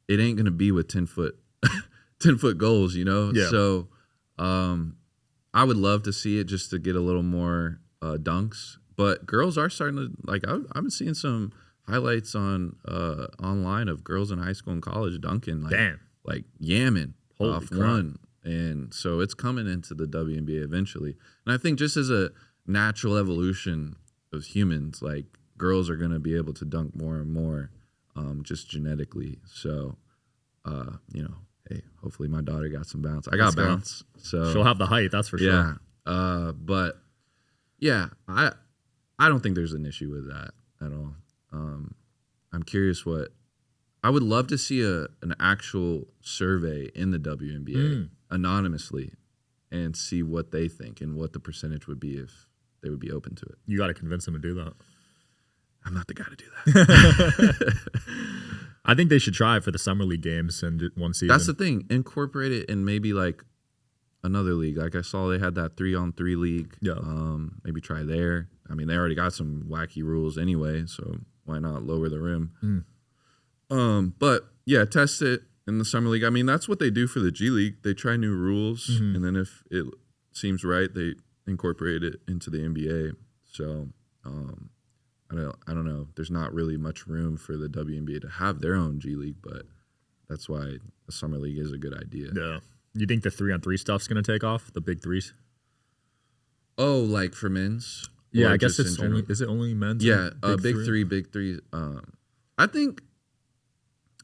it ain't going to be with 10-foot goals, you know? Yeah. So I would love to see it just to get a little more dunks. But girls are starting to, like, I've been seeing some highlights on online of girls in high school and college dunking, like yamming off one. And so it's coming into the WNBA eventually. And I think just as a natural evolution of humans, like, girls are going to be able to dunk more and more just genetically. So, you know, hey, hopefully my daughter got some bounce. I got bounce. So she'll have the height, that's for sure. Yeah. But, yeah, I don't think there's an issue with that at all. I'm curious I would love to see an actual survey in the WNBA anonymously and see what they think and what the percentage would be if they would be open to it. You got to convince them to do that. I'm not the guy to do that. I think they should try it for the summer league games and one season. That's the thing. Incorporate it in maybe like another league. Like I saw they had that 3-on-3 league. Yeah. Maybe try there. I mean, they already got some wacky rules anyway, so why not lower the rim? But yeah, test it in the summer league. I mean, that's what they do for the G League. They try new rules, and then if it seems right, they incorporate it into the NBA. So I don't know. There's not really much room for the WNBA to have their own G League, but that's why the summer league is a good idea. Yeah. You think the 3-on-3 stuff's gonna take off? The big threes? Oh, like for men's? Yeah, Or I guess just it's in general? only. Is it only men's? Yeah, big big three. I think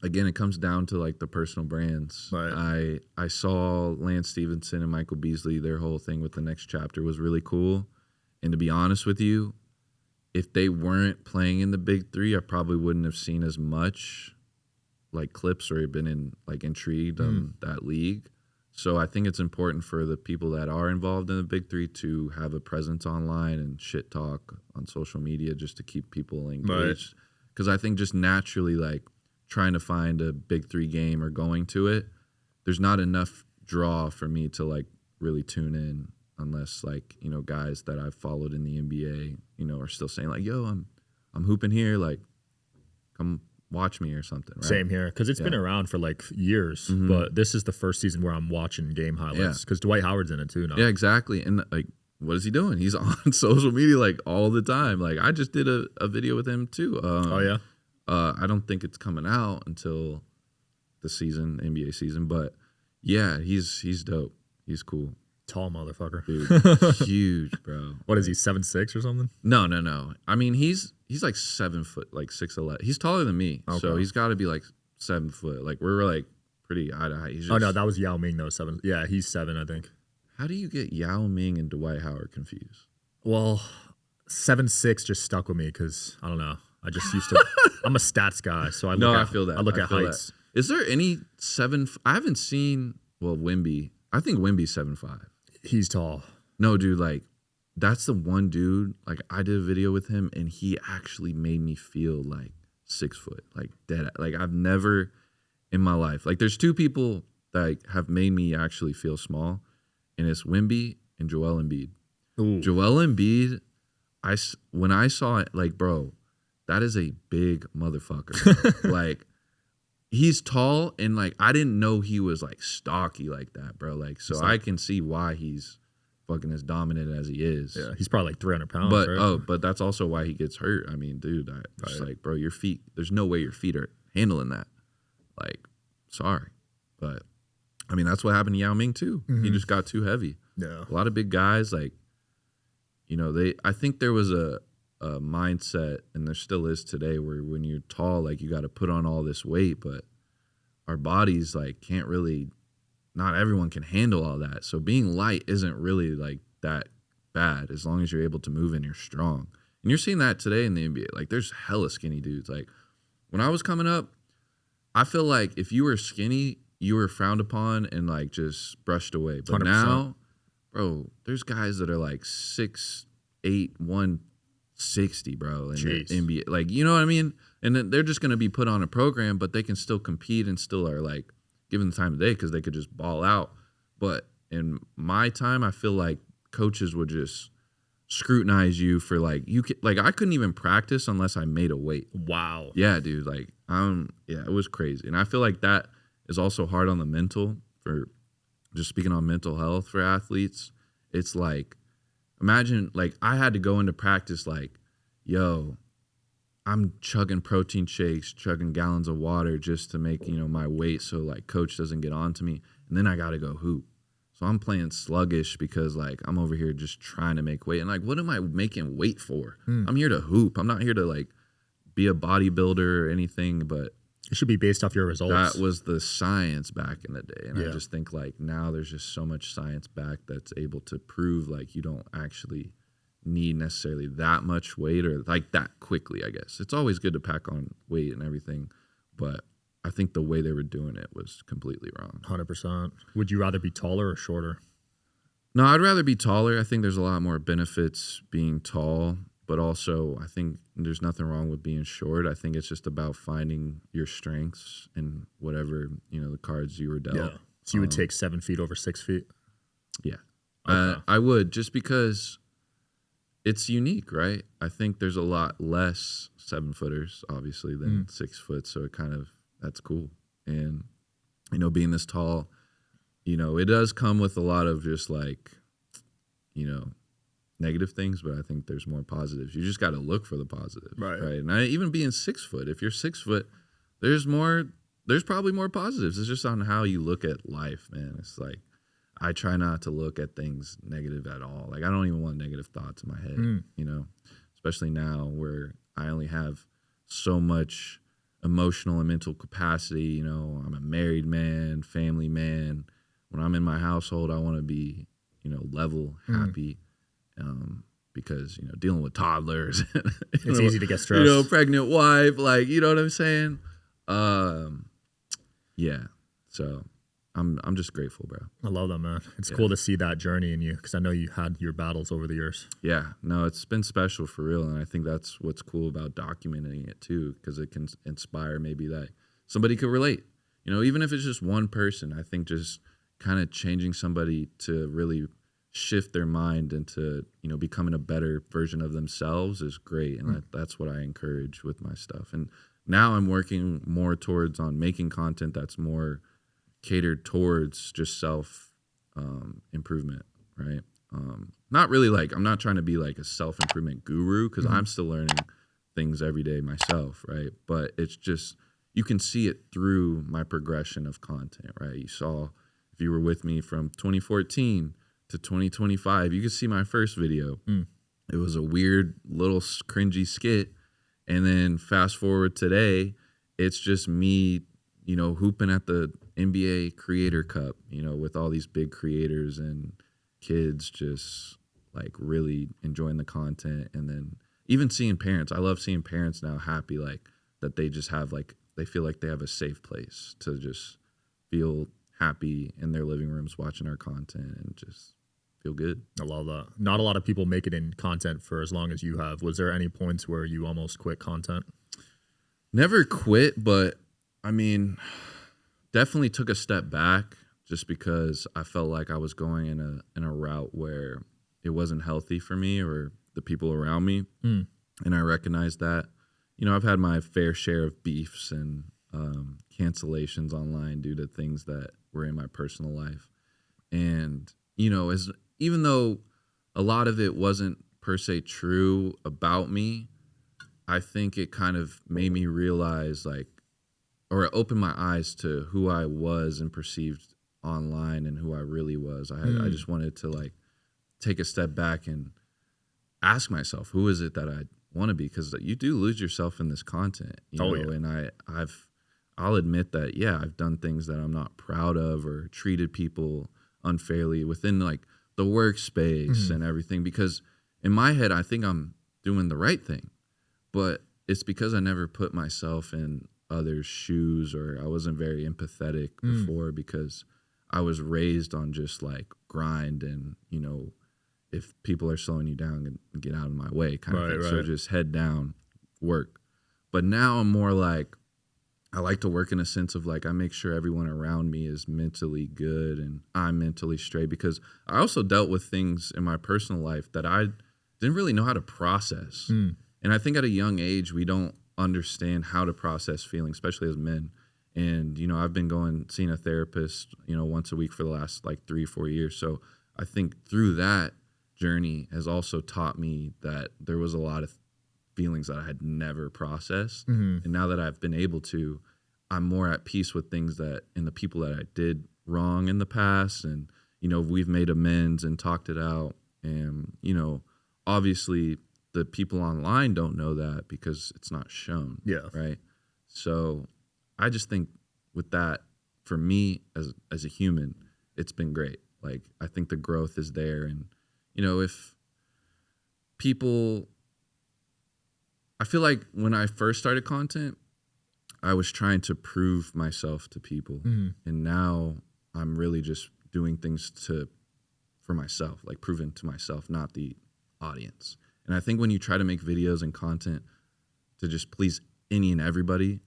again, it comes down to like the personal brands. Right. I saw Lance Stevenson and Michael Beasley. Their whole thing with the next chapter was really cool. And to be honest with you, if they weren't playing in the big three, I probably wouldn't have seen as much like clips or been intrigued on that league. So I think it's important for the people that are involved in the big three to have a presence online and shit talk on social media just to keep people engaged. Because I think just naturally, like trying to find a big three game or going to it, there's not enough draw for me to like really tune in unless like, you know, guys that I've followed in the NBA, you know, are still saying like, yo, I'm hooping here, like come watch me or something. Right? Same here, because it's been around for like years, but this is the first season where I'm watching game highlights because Dwight Howard's in it too now. Yeah, exactly. And like, what is he doing? He's on social media like all the time. Like I just did a video with him too. I don't think it's coming out until the season, NBA season, but yeah, he's dope. He's cool. Tall motherfucker. Dude, huge, bro. What is he, 7'6" or something? No. I mean, he's like 7 foot, like 6'11". He's taller than me, so he's got to be like 7 foot. Like we're like pretty eye to eye. Oh no, that was Yao Ming though. 7. Yeah, he's 7, I think. How do you get Yao Ming and Dwight Howard confused? Well, 7'6" just stuck with me because I don't know. I just used to. I'm a stats guy, so I feel that. I look at heights. That. Is there any 7? I haven't seen. Well, Wemby. I think Wemby's 7'5". He's tall. No, dude, like that's the one dude. Like I did a video with him, and he actually made me feel like 6 foot, like dead. Like I've never in my life. Like there's 2 people that have made me actually feel small, and it's Wemby and Joel Embiid. Ooh. Joel Embiid, when I saw it, like bro, that is a big motherfucker. Like. He's tall, and like I didn't know he was like stocky like that, bro. Like so, I can see why he's fucking as dominant as he is. Yeah, he's probably like 300 pounds. But right? but that's also why he gets hurt. I mean, dude, just like bro, your feet. There's no way your feet are handling that. Like, sorry, but I mean that's what happened to Yao Ming too. He just got too heavy. Yeah, a lot of big guys, like, you know, I think there was a mindset, and there still is today, where when you're tall, like you got to put on all this weight, but our bodies like can't really, not everyone can handle all that. So being light isn't really like that bad as long as you're able to move and you're strong. And you're seeing that today in the NBA. Like there's hella skinny dudes. Like when I was coming up, I feel like if you were skinny, you were frowned upon and like just brushed away. But 100%. Now, bro, there's guys that are like 6'8", 160, bro, in the NBA. Like, you know what I mean? And then they're just going to be put on a program, but they can still compete and still are like given the time of day because they could just ball out. But in my time, I feel like coaches would just scrutinize you for like I couldn't even practice unless I made a weight. Wow. Yeah, dude. Like it was crazy, and I feel like that is also hard on the mental. For just speaking on mental health for athletes, it's like imagine like I had to go into practice like, yo, I'm chugging protein shakes, chugging gallons of water just to make, you know, my weight so like coach doesn't get on to me. And then I got to go hoop. So I'm playing sluggish because like I'm over here just trying to make weight. And like, what am I making weight for? I'm here to hoop. I'm not here to like be a bodybuilder or anything, but it should be based off your results. That was the science back in the day. And I just think like now there's just so much science back that's able to prove like you don't actually need necessarily that much weight or like that quickly, I guess. It's always good to pack on weight and everything, but I think the way they were doing it was completely wrong. 100%. Would you rather be taller or shorter? No, I'd rather be taller. I think there's a lot more benefits being tall, but also I think there's nothing wrong with being short. I think it's just about finding your strengths and whatever, you know, the cards you were dealt. Yeah. So you would take 7 feet over 6 feet? Yeah. Okay. I would, just because it's unique, right? I think there's a lot less 7-footers, obviously, than 6 foot. So it kind of, that's cool. And, you know, being this tall, you know, it does come with a lot of just like, you know, negative things, but I think there's more positives. You just got to look for the positives, right? And even being 6 foot, if you're 6 foot, there's probably more positives. It's just on how you look at life, man. It's like, I try not to look at things negative at all. Like I don't even want negative thoughts in my head, you know, especially now where I only have so much emotional and mental capacity. You know, I'm a married man, family man. When I'm in my household, I want to be, you know, level, happy, because, you know, dealing with toddlers, it's easy to get stressed. You know, pregnant wife, like, you know what I'm saying? Yeah. So I'm just grateful, bro. I love that, man. It's cool to see that journey in you, because I know you had your battles over the years. Yeah, no, it's been special for real, and I think that's what's cool about documenting it too, because it can inspire maybe that somebody could relate. You know, even if it's just one person, I think just kind of changing somebody to really shift their mind into, you know, becoming a better version of themselves is great, and that's what I encourage with my stuff. And now I'm working more towards on making content that's more catered towards just self improvement, right? Not really like, I'm not trying to be like a self-improvement guru, because I'm still learning things every day myself, right? But it's just, you can see it through my progression of content, right? You saw, if you were with me from 2014 to 2025, you could see my first video. It was a weird little cringy skit. And then fast forward today, it's just me, you know, hooping at the NBA Creator Cup, you know, with all these big creators and kids just like really enjoying the content. And then even seeing parents, I love seeing parents now happy, like that they just have like, they feel like they have a safe place to just feel happy in their living rooms watching our content and just feel good. I love that. Not a lot of people make it in content for as long as you have. Was there any points where you almost quit content? Never quit, but I mean, definitely took a step back just because I felt like I was going in a route where it wasn't healthy for me or the people around me. And I recognized that. You know, I've had my fair share of beefs and cancellations online due to things that were in my personal life. And, you know, even though a lot of it wasn't per se true about me, I think it kind of made me realize, like, or it opened my eyes to who I was and perceived online and who I really was. I just wanted to like take a step back and ask myself, who is it that I want to be? Because you do lose yourself in this content, you know? Yeah. And I'll admit that, yeah, I've done things that I'm not proud of or treated people unfairly within like the workspace and everything, because in my head, I think I'm doing the right thing, but it's because I never put myself in others' shoes, or I wasn't very empathetic before, because I was raised on just like grind and, you know, if people are slowing you down, get out of my way kind of thing. Right. So just head down, work. But now I'm more like, I like to work in a sense of like, I make sure everyone around me is mentally good and I'm mentally straight, because I also dealt with things in my personal life that I didn't really know how to process. And I think at a young age, we don't understand how to process feelings, especially as men. And, you know, I've been seeing a therapist, you know, once a week for the last like 3-4 years. So I think through that journey has also taught me that there was a lot of feelings that I had never processed. And now that I've been able to, I'm more at peace with things that, and the people that I did wrong in the past. And, you know, we've made amends and talked it out. And, you know, obviously the people online don't know that because it's not shown. Yeah. Right. So I just think with that, for me as a human, it's been great. Like, I think the growth is there. And, you know, if people, I feel like when I first started content, I was trying to prove myself to people. And now I'm really just doing things for myself, like proving to myself, not the audience. And I think when you try to make videos and content to just please any and everybody,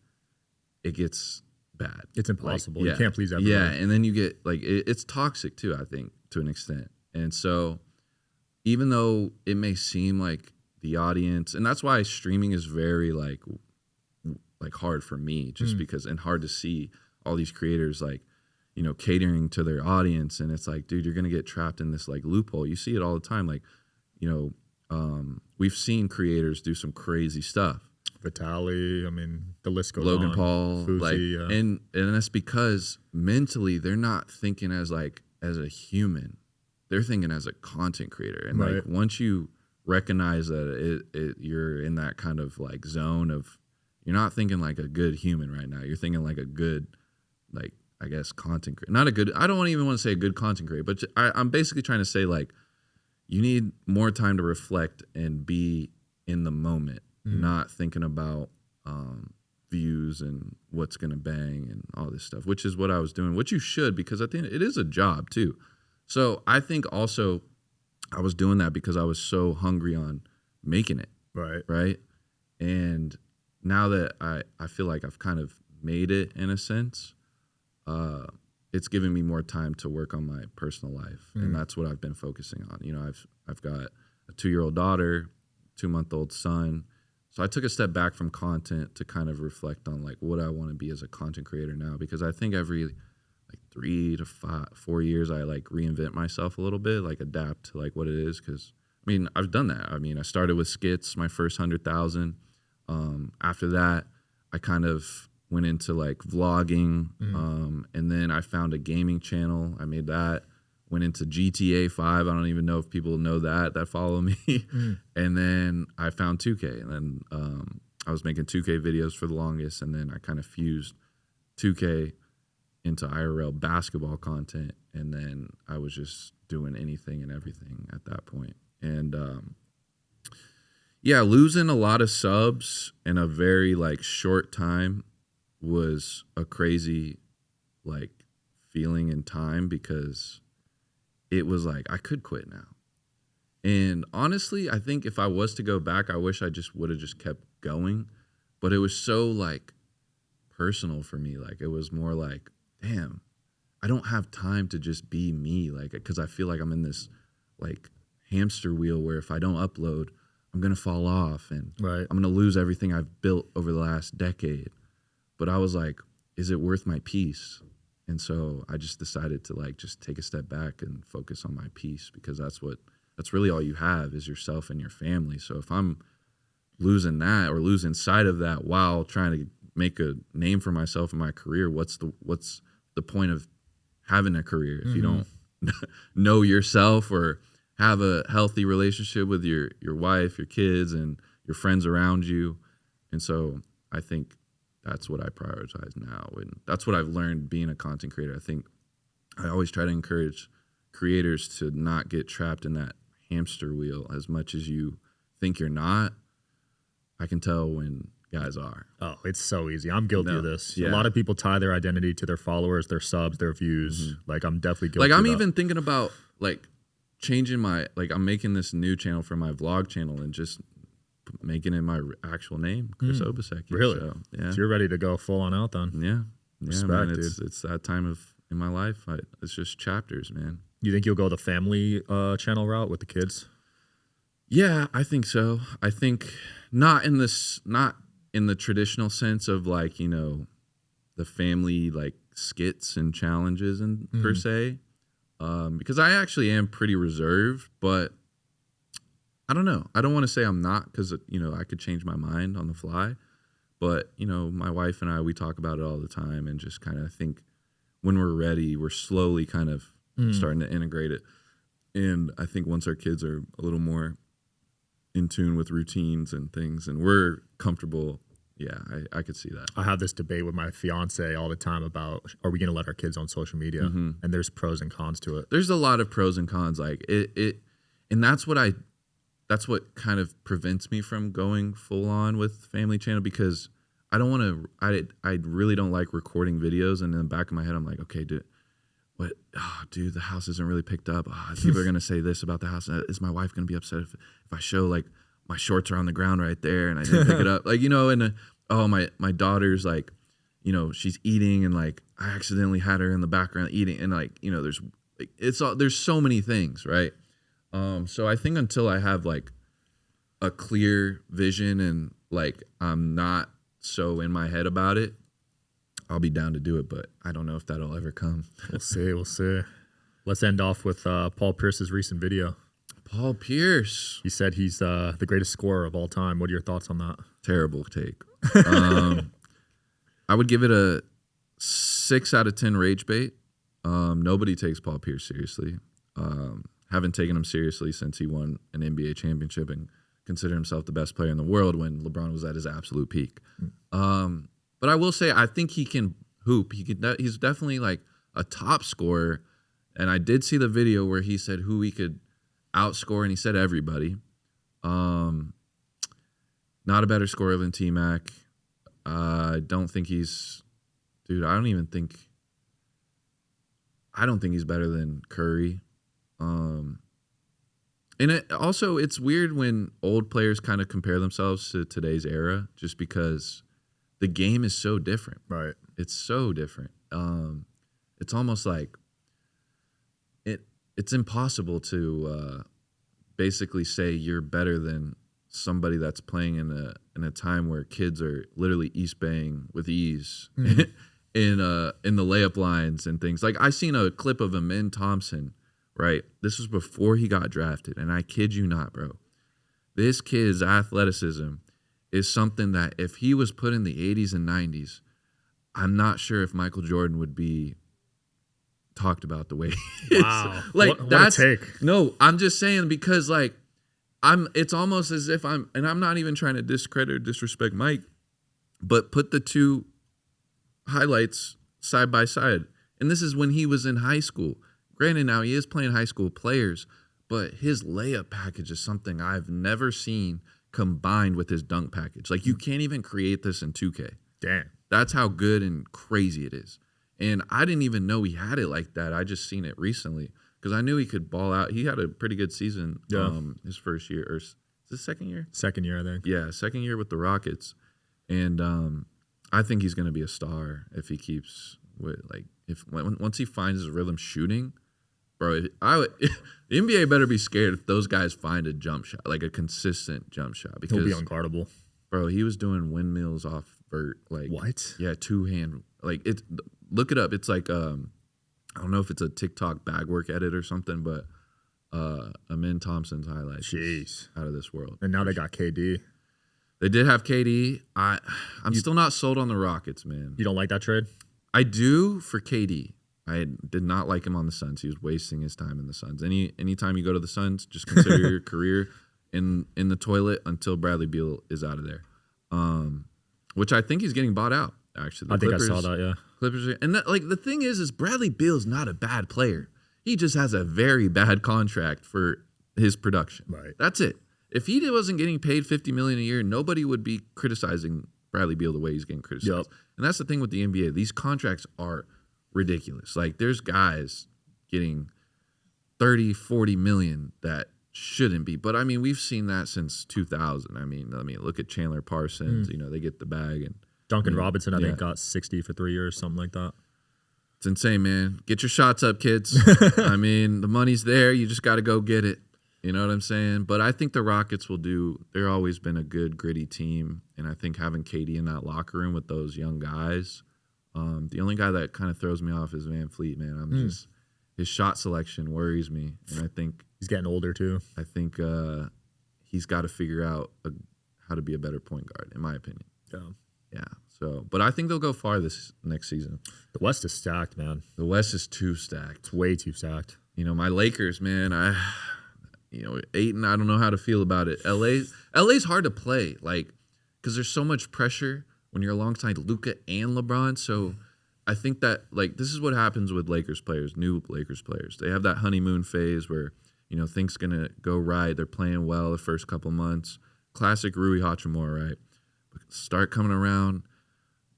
it gets bad. It's impossible. Like, yeah, you can't please everybody. Yeah, and then you get, like, it's toxic too, I think, to an extent. And so even though it may seem like the audience, and that's why streaming is very, like hard for me, just because, and hard to see all these creators, like, you know, catering to their audience. And it's like, dude, you're going to get trapped in this, like, loophole. You see it all the time. Like, you know, we've seen creators do some crazy stuff. Vitaly, I mean, the list goes on. Logan Paul, Fuzi, like, and that's because mentally they're not thinking as as a human. They're thinking as a content creator. And Right. like once you recognize that you're in that kind of like zone of, you're not thinking like a good human right now. You're thinking like a good, like, I guess, content creator. Not a good, I don't even want to say a good content creator, but I'm basically trying to say like, you need more time to reflect and be in the moment, not thinking about views and what's going to bang and all this stuff, which is what I was doing, which you should, because at the end, it is a job too. So I think also I was doing that because I was so hungry on making it. Right. Right. And now that I feel like I've kind of made it in a sense, it's given me more time to work on my personal life. And that's what I've been focusing on. You know, I've got a 2-year-old daughter, 2-month-old son. So I took a step back from content to kind of reflect on like what I want to be as a content creator now, because I think every like 3 to 4 years I like reinvent myself a little bit, like adapt to like what it is. Because I mean, I've done that. I mean, I started with skits, my first 100,000. After that, I kind of went into like vlogging, and then I found a gaming channel. I made that. Went into GTA 5. I don't even know if people know that follow me. And then I found 2K, and then I was making 2K videos for the longest, and then I kind of fused 2K into IRL basketball content, and then I was just doing anything and everything at that point. And yeah, losing a lot of subs in a very like short time was a crazy like feeling in time, because it was like I could quit now. And honestly, I think if I was to go back, I wish I just would have just kept going. But it was so like personal for me. Like it was more like, damn, I don't have time to just be me. Like, because I feel like I'm in this like hamster wheel where if I don't upload, I'm going to fall off and I'm going to lose everything I've built over the last decade. But I was like, is it worth my peace? And so I just decided to like just take a step back and focus on my peace, because that's really all you have is yourself and your family. So if I'm losing that or losing sight of that while trying to make a name for myself in my career, what's the point of having a career if you don't know yourself or have a healthy relationship with your wife, your kids, and your friends around you? And so I think that's what I prioritize now. And that's what I've learned being a content creator. I think I always try to encourage creators to not get trapped in that hamster wheel as much as you think you're not. I can tell when guys are. Oh, it's so easy. I'm guilty of this. Yeah. A lot of people tie their identity to their followers, their subs, their views. Like I'm definitely guilty Like I'm of even thinking about like changing my, like I'm making this new channel for my vlog channel and just making it my actual name, Kris Obaseki. Really? So, yeah. So you're ready to go full on out then. Yeah. Respect, man. dude. It's that time in my life. It's just chapters, man. You think you'll go the family channel route with the kids? Yeah, I think so. I think not in the traditional sense of like, you know, the family like skits and challenges and per se. Because I actually am pretty reserved, but I don't know. I don't want to say I'm not, because, you know, I could change my mind on the fly. But, you know, my wife and I, we talk about it all the time and just kind of think when we're ready, we're slowly kind of starting to integrate it. And I think once our kids are a little more in tune with routines and things and we're comfortable, yeah, I could see that. I have this debate with my fiance all the time about, are we going to let our kids on social media? And there's pros and cons to it. There's a lot of pros and cons. Like it and that's what kind of prevents me from going full on with family channel, because I don't want to, I really don't like recording videos. And in the back of my head, I'm like, okay, dude, the house isn't really picked up. People are going to say this about the house. Is my wife going to be upset if I show like my shorts are on the ground right there and I didn't pick it up? Like, you know, and my daughter's like, you know, she's eating and like I accidentally had her in the background eating, and like, you know, there's so many things, right? So I think until I have like a clear vision and like I'm not so in my head about it, I'll be down to do it, but I don't know if that'll ever come. We'll see. Let's end off with Paul Pierce's recent video. Paul Pierce. He said he's the greatest scorer of all time. What are your thoughts on that? Terrible take. I would give it a 6 out of 10 rage bait. Nobody takes Paul Pierce seriously. Haven't taken him seriously since he won an NBA championship and considered himself the best player in the world when LeBron was at his absolute peak. But I will say, I think he can hoop. He's definitely like a top scorer. And I did see the video where he said who he could outscore, and he said everybody. Not a better scorer than T-Mac. I don't think he's... Dude, I don't think he's better than Curry. And it's weird when old players kind of compare themselves to today's era, just because the game is so different. Right. It's so different. It's almost like it's impossible to basically say you're better than somebody that's playing in a time where kids are literally East Baying with ease in the layup lines and things. Like, I seen a clip of Amin Thompson, right? This was before he got drafted, and I kid you not, bro. This kid's athleticism is something that if he was put in the 80s and 90s, I'm not sure if Michael Jordan would be talked about the way he is. Wow. Like, what that's a take. No, I'm just saying, because like it's almost as if I'm not even trying to discredit or disrespect Mike, but put the two highlights side by side. And this is when he was in high school. Granted, now he is playing high school players, but his layup package is something I've never seen combined with his dunk package. Like, you can't even create this in 2K. Damn. That's how good and crazy it is. And I didn't even know he had it like that. I just seen it recently because I knew he could ball out. He had a pretty good season his first year. Or is this second year? Second year, I think. Yeah, second year with the Rockets. And I think he's going to be a star if he keeps with, like, once he finds his rhythm shooting. Bro, the NBA better be scared if those guys find a jump shot, like a consistent jump shot. Because he'll be unguardable. Bro, he was doing windmills off vert. Like, what? Yeah, two-hand. Like, look it up. It's like, I don't know if it's a TikTok bag work edit or something, but Amin Thompson's highlights. Jeez. Out of this world. And now they got KD. They did have KD. I'm still not sold on the Rockets, man. You don't like that trade? I do for KD. I did not like him on the Suns. He was wasting his time in the Suns. Anytime you go to the Suns, just consider your career in the toilet until Bradley Beal is out of there. Which I think he's getting bought out, actually. I think I saw that, yeah. Clippers, and that, like, the thing is Bradley Beal's not a bad player. He just has a very bad contract for his production. Right. That's it. If he wasn't getting paid $50 million a year, nobody would be criticizing Bradley Beal the way he's getting criticized. Yep. And that's the thing with the NBA. These contracts are ridiculous. Like, there's guys getting 30, 40 million that shouldn't be. But I mean, we've seen that since 2000. I mean, look at Chandler Parsons. You know, they get the bag, and Duncan Robinson, I think, got 60 for 3 years, something like that. It's insane, man. Get your shots up, kids. I mean, the money's there. You just got to go get it. You know what I'm saying? But I think the Rockets will do. They've always been a good, gritty team, and I think having KD in that locker room with those young guys. The only guy that kind of throws me off is Van Fleet, man. His shot selection worries me, and I think he's getting older too. I think he's got to figure out how to be a better point guard, in my opinion. Yeah. So, but I think they'll go far this next season. The West is stacked, man. The West is too stacked. It's way too stacked. You know, my Lakers, man. Ayton, I don't know how to feel about it. LA's hard to play, like, because there's so much pressure when you're alongside Luka and LeBron. So I think that, like, this is what happens with Lakers players, new Lakers players. They have that honeymoon phase where, you know, things going to go right. They're playing well the first couple months. Classic Rui Hachimura, right? Start coming around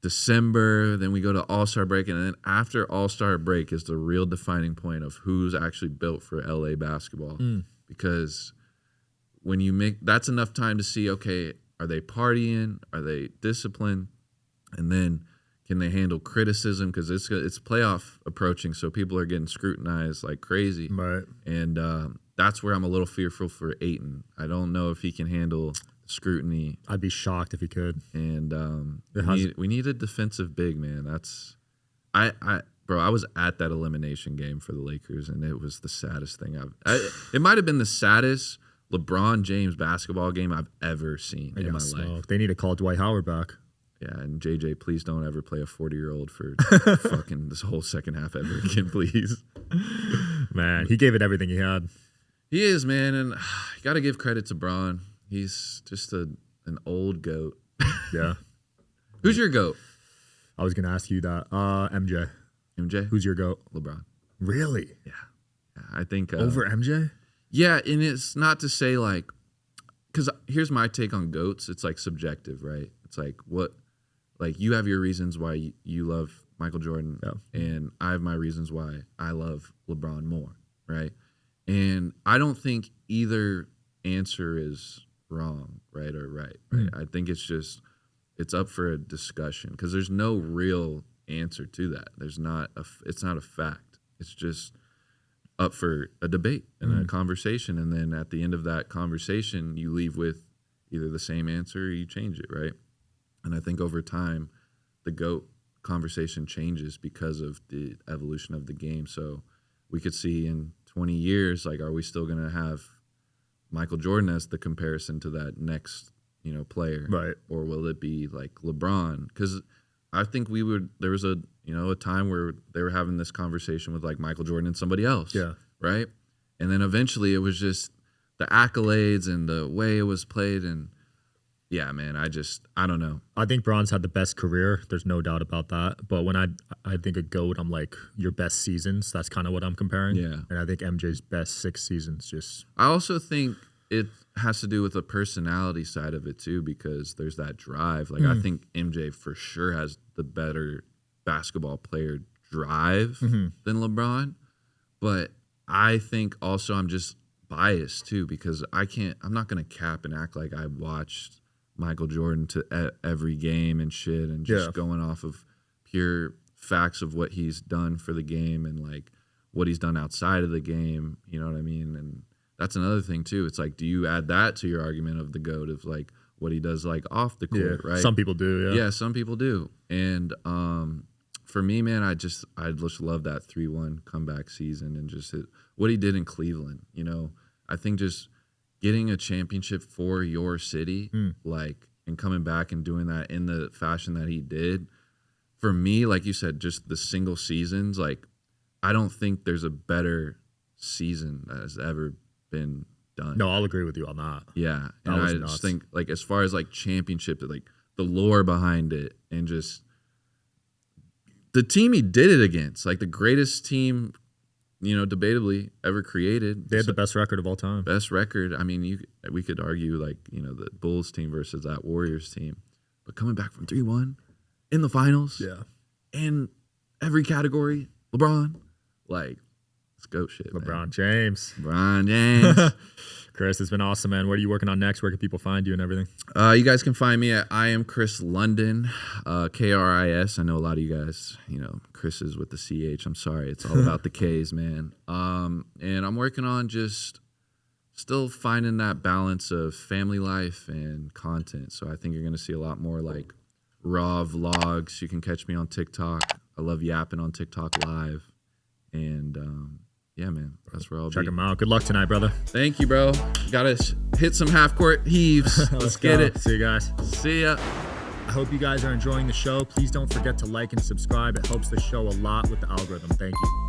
December, then we go to All-Star break, and then after All-Star break is the real defining point of who's actually built for LA basketball. Because when you make, that's enough time to see, okay, are they partying? Are they disciplined? And then can they handle criticism? Because it's playoff approaching, so people are getting scrutinized like crazy. Right. And that's where I'm a little fearful for Ayton. I don't know if he can handle scrutiny. I'd be shocked if he could. And we need a defensive big, man. Bro, I was at that elimination game for the Lakers, and it was the saddest thing it might have been the saddest LeBron James basketball game I've ever seen in my life. They need to call Dwight Howard back. Yeah, and JJ, please don't ever play a 40-year-old for fucking this whole second half ever again, please. Man, he gave it everything he had. He is, man, and you got to give credit to Bron. He's just an old goat. Yeah. Who's your goat? I was gonna ask you that. MJ. MJ? Who's your goat? LeBron. Really? Yeah. I think over MJ? Yeah, and it's not to say like, because here's my take on GOATs. It's like subjective, right? It's like you have your reasons why you love Michael Jordan, and I have my reasons why I love LeBron more, right? And I don't think either answer is wrong, right or right. I think it's up for a discussion because there's no real answer to that. It's not a fact. It's just up for a debate and a conversation, and then at the end of that conversation, you leave with either the same answer or you change it, right? And I think over time, the GOAT conversation changes because of the evolution of the game. So we could see in 20 years, like, are we still going to have Michael Jordan as the comparison to that next, player, right? Or will it be like LeBron? Because I think there was a time where they were having this conversation with like Michael Jordan and somebody else. Yeah. Right. And then eventually it was just the accolades and the way it was played. And yeah, man, I don't know. I think Bron's had the best career. There's no doubt about that. But when I think a GOAT, I'm like your best seasons. That's kind of what I'm comparing. Yeah. And I think MJ's best 6 seasons I also think it has to do with the personality side of it too, because there's that drive. Like I think MJ for sure has the better basketball player drive than LeBron, but I think also I'm just biased too because I'm not gonna cap and act like I watched Michael Jordan to every game and shit and just going off of pure facts of what he's done for the game and like what he's done outside of the game. You know what I mean? And that's another thing too. It's like, do you add that to your argument of the GOAT of like what he does like off the court, right? Some people do, yeah. Yeah, some people do. And for me, man, I just love that 3-1 comeback season and just what he did in Cleveland. I think just getting a championship for your city, like, and coming back and doing that in the fashion that he did, for me, like you said, just the single seasons, like, I don't think there's a better season that has ever been done. No, I'll agree with you on that. Yeah. And I just think, like, as far as, like, championship, like, the lore behind it and just the team he did it against, like, the greatest team, debatably ever created. They had the best record of all time. Best record. I mean, we could argue, like, the Bulls team versus that Warriors team. But coming back from 3-1 in the finals. Yeah. In every category, LeBron, like, let's go shit, LeBron James. Kris, it's been awesome, man. What are you working on next? Where can people find you and everything? You guys can find me at I am Kris London, KRIS. I know a lot of you guys, Kris is with the CH. I'm sorry. It's all about the Ks, man. And I'm working on just still finding that balance of family life and content. So I think you're going to see a lot more like raw vlogs. You can catch me on TikTok. I love yapping on TikTok live. And yeah, man, that's where I'll check be. Him out. Good luck tonight, brother. Thank you, bro. Gotta hit some half-court heaves. Let's get it. See you guys. See ya. I hope you guys are enjoying the show. Please don't forget to like and subscribe. It helps the show a lot with the algorithm. Thank you.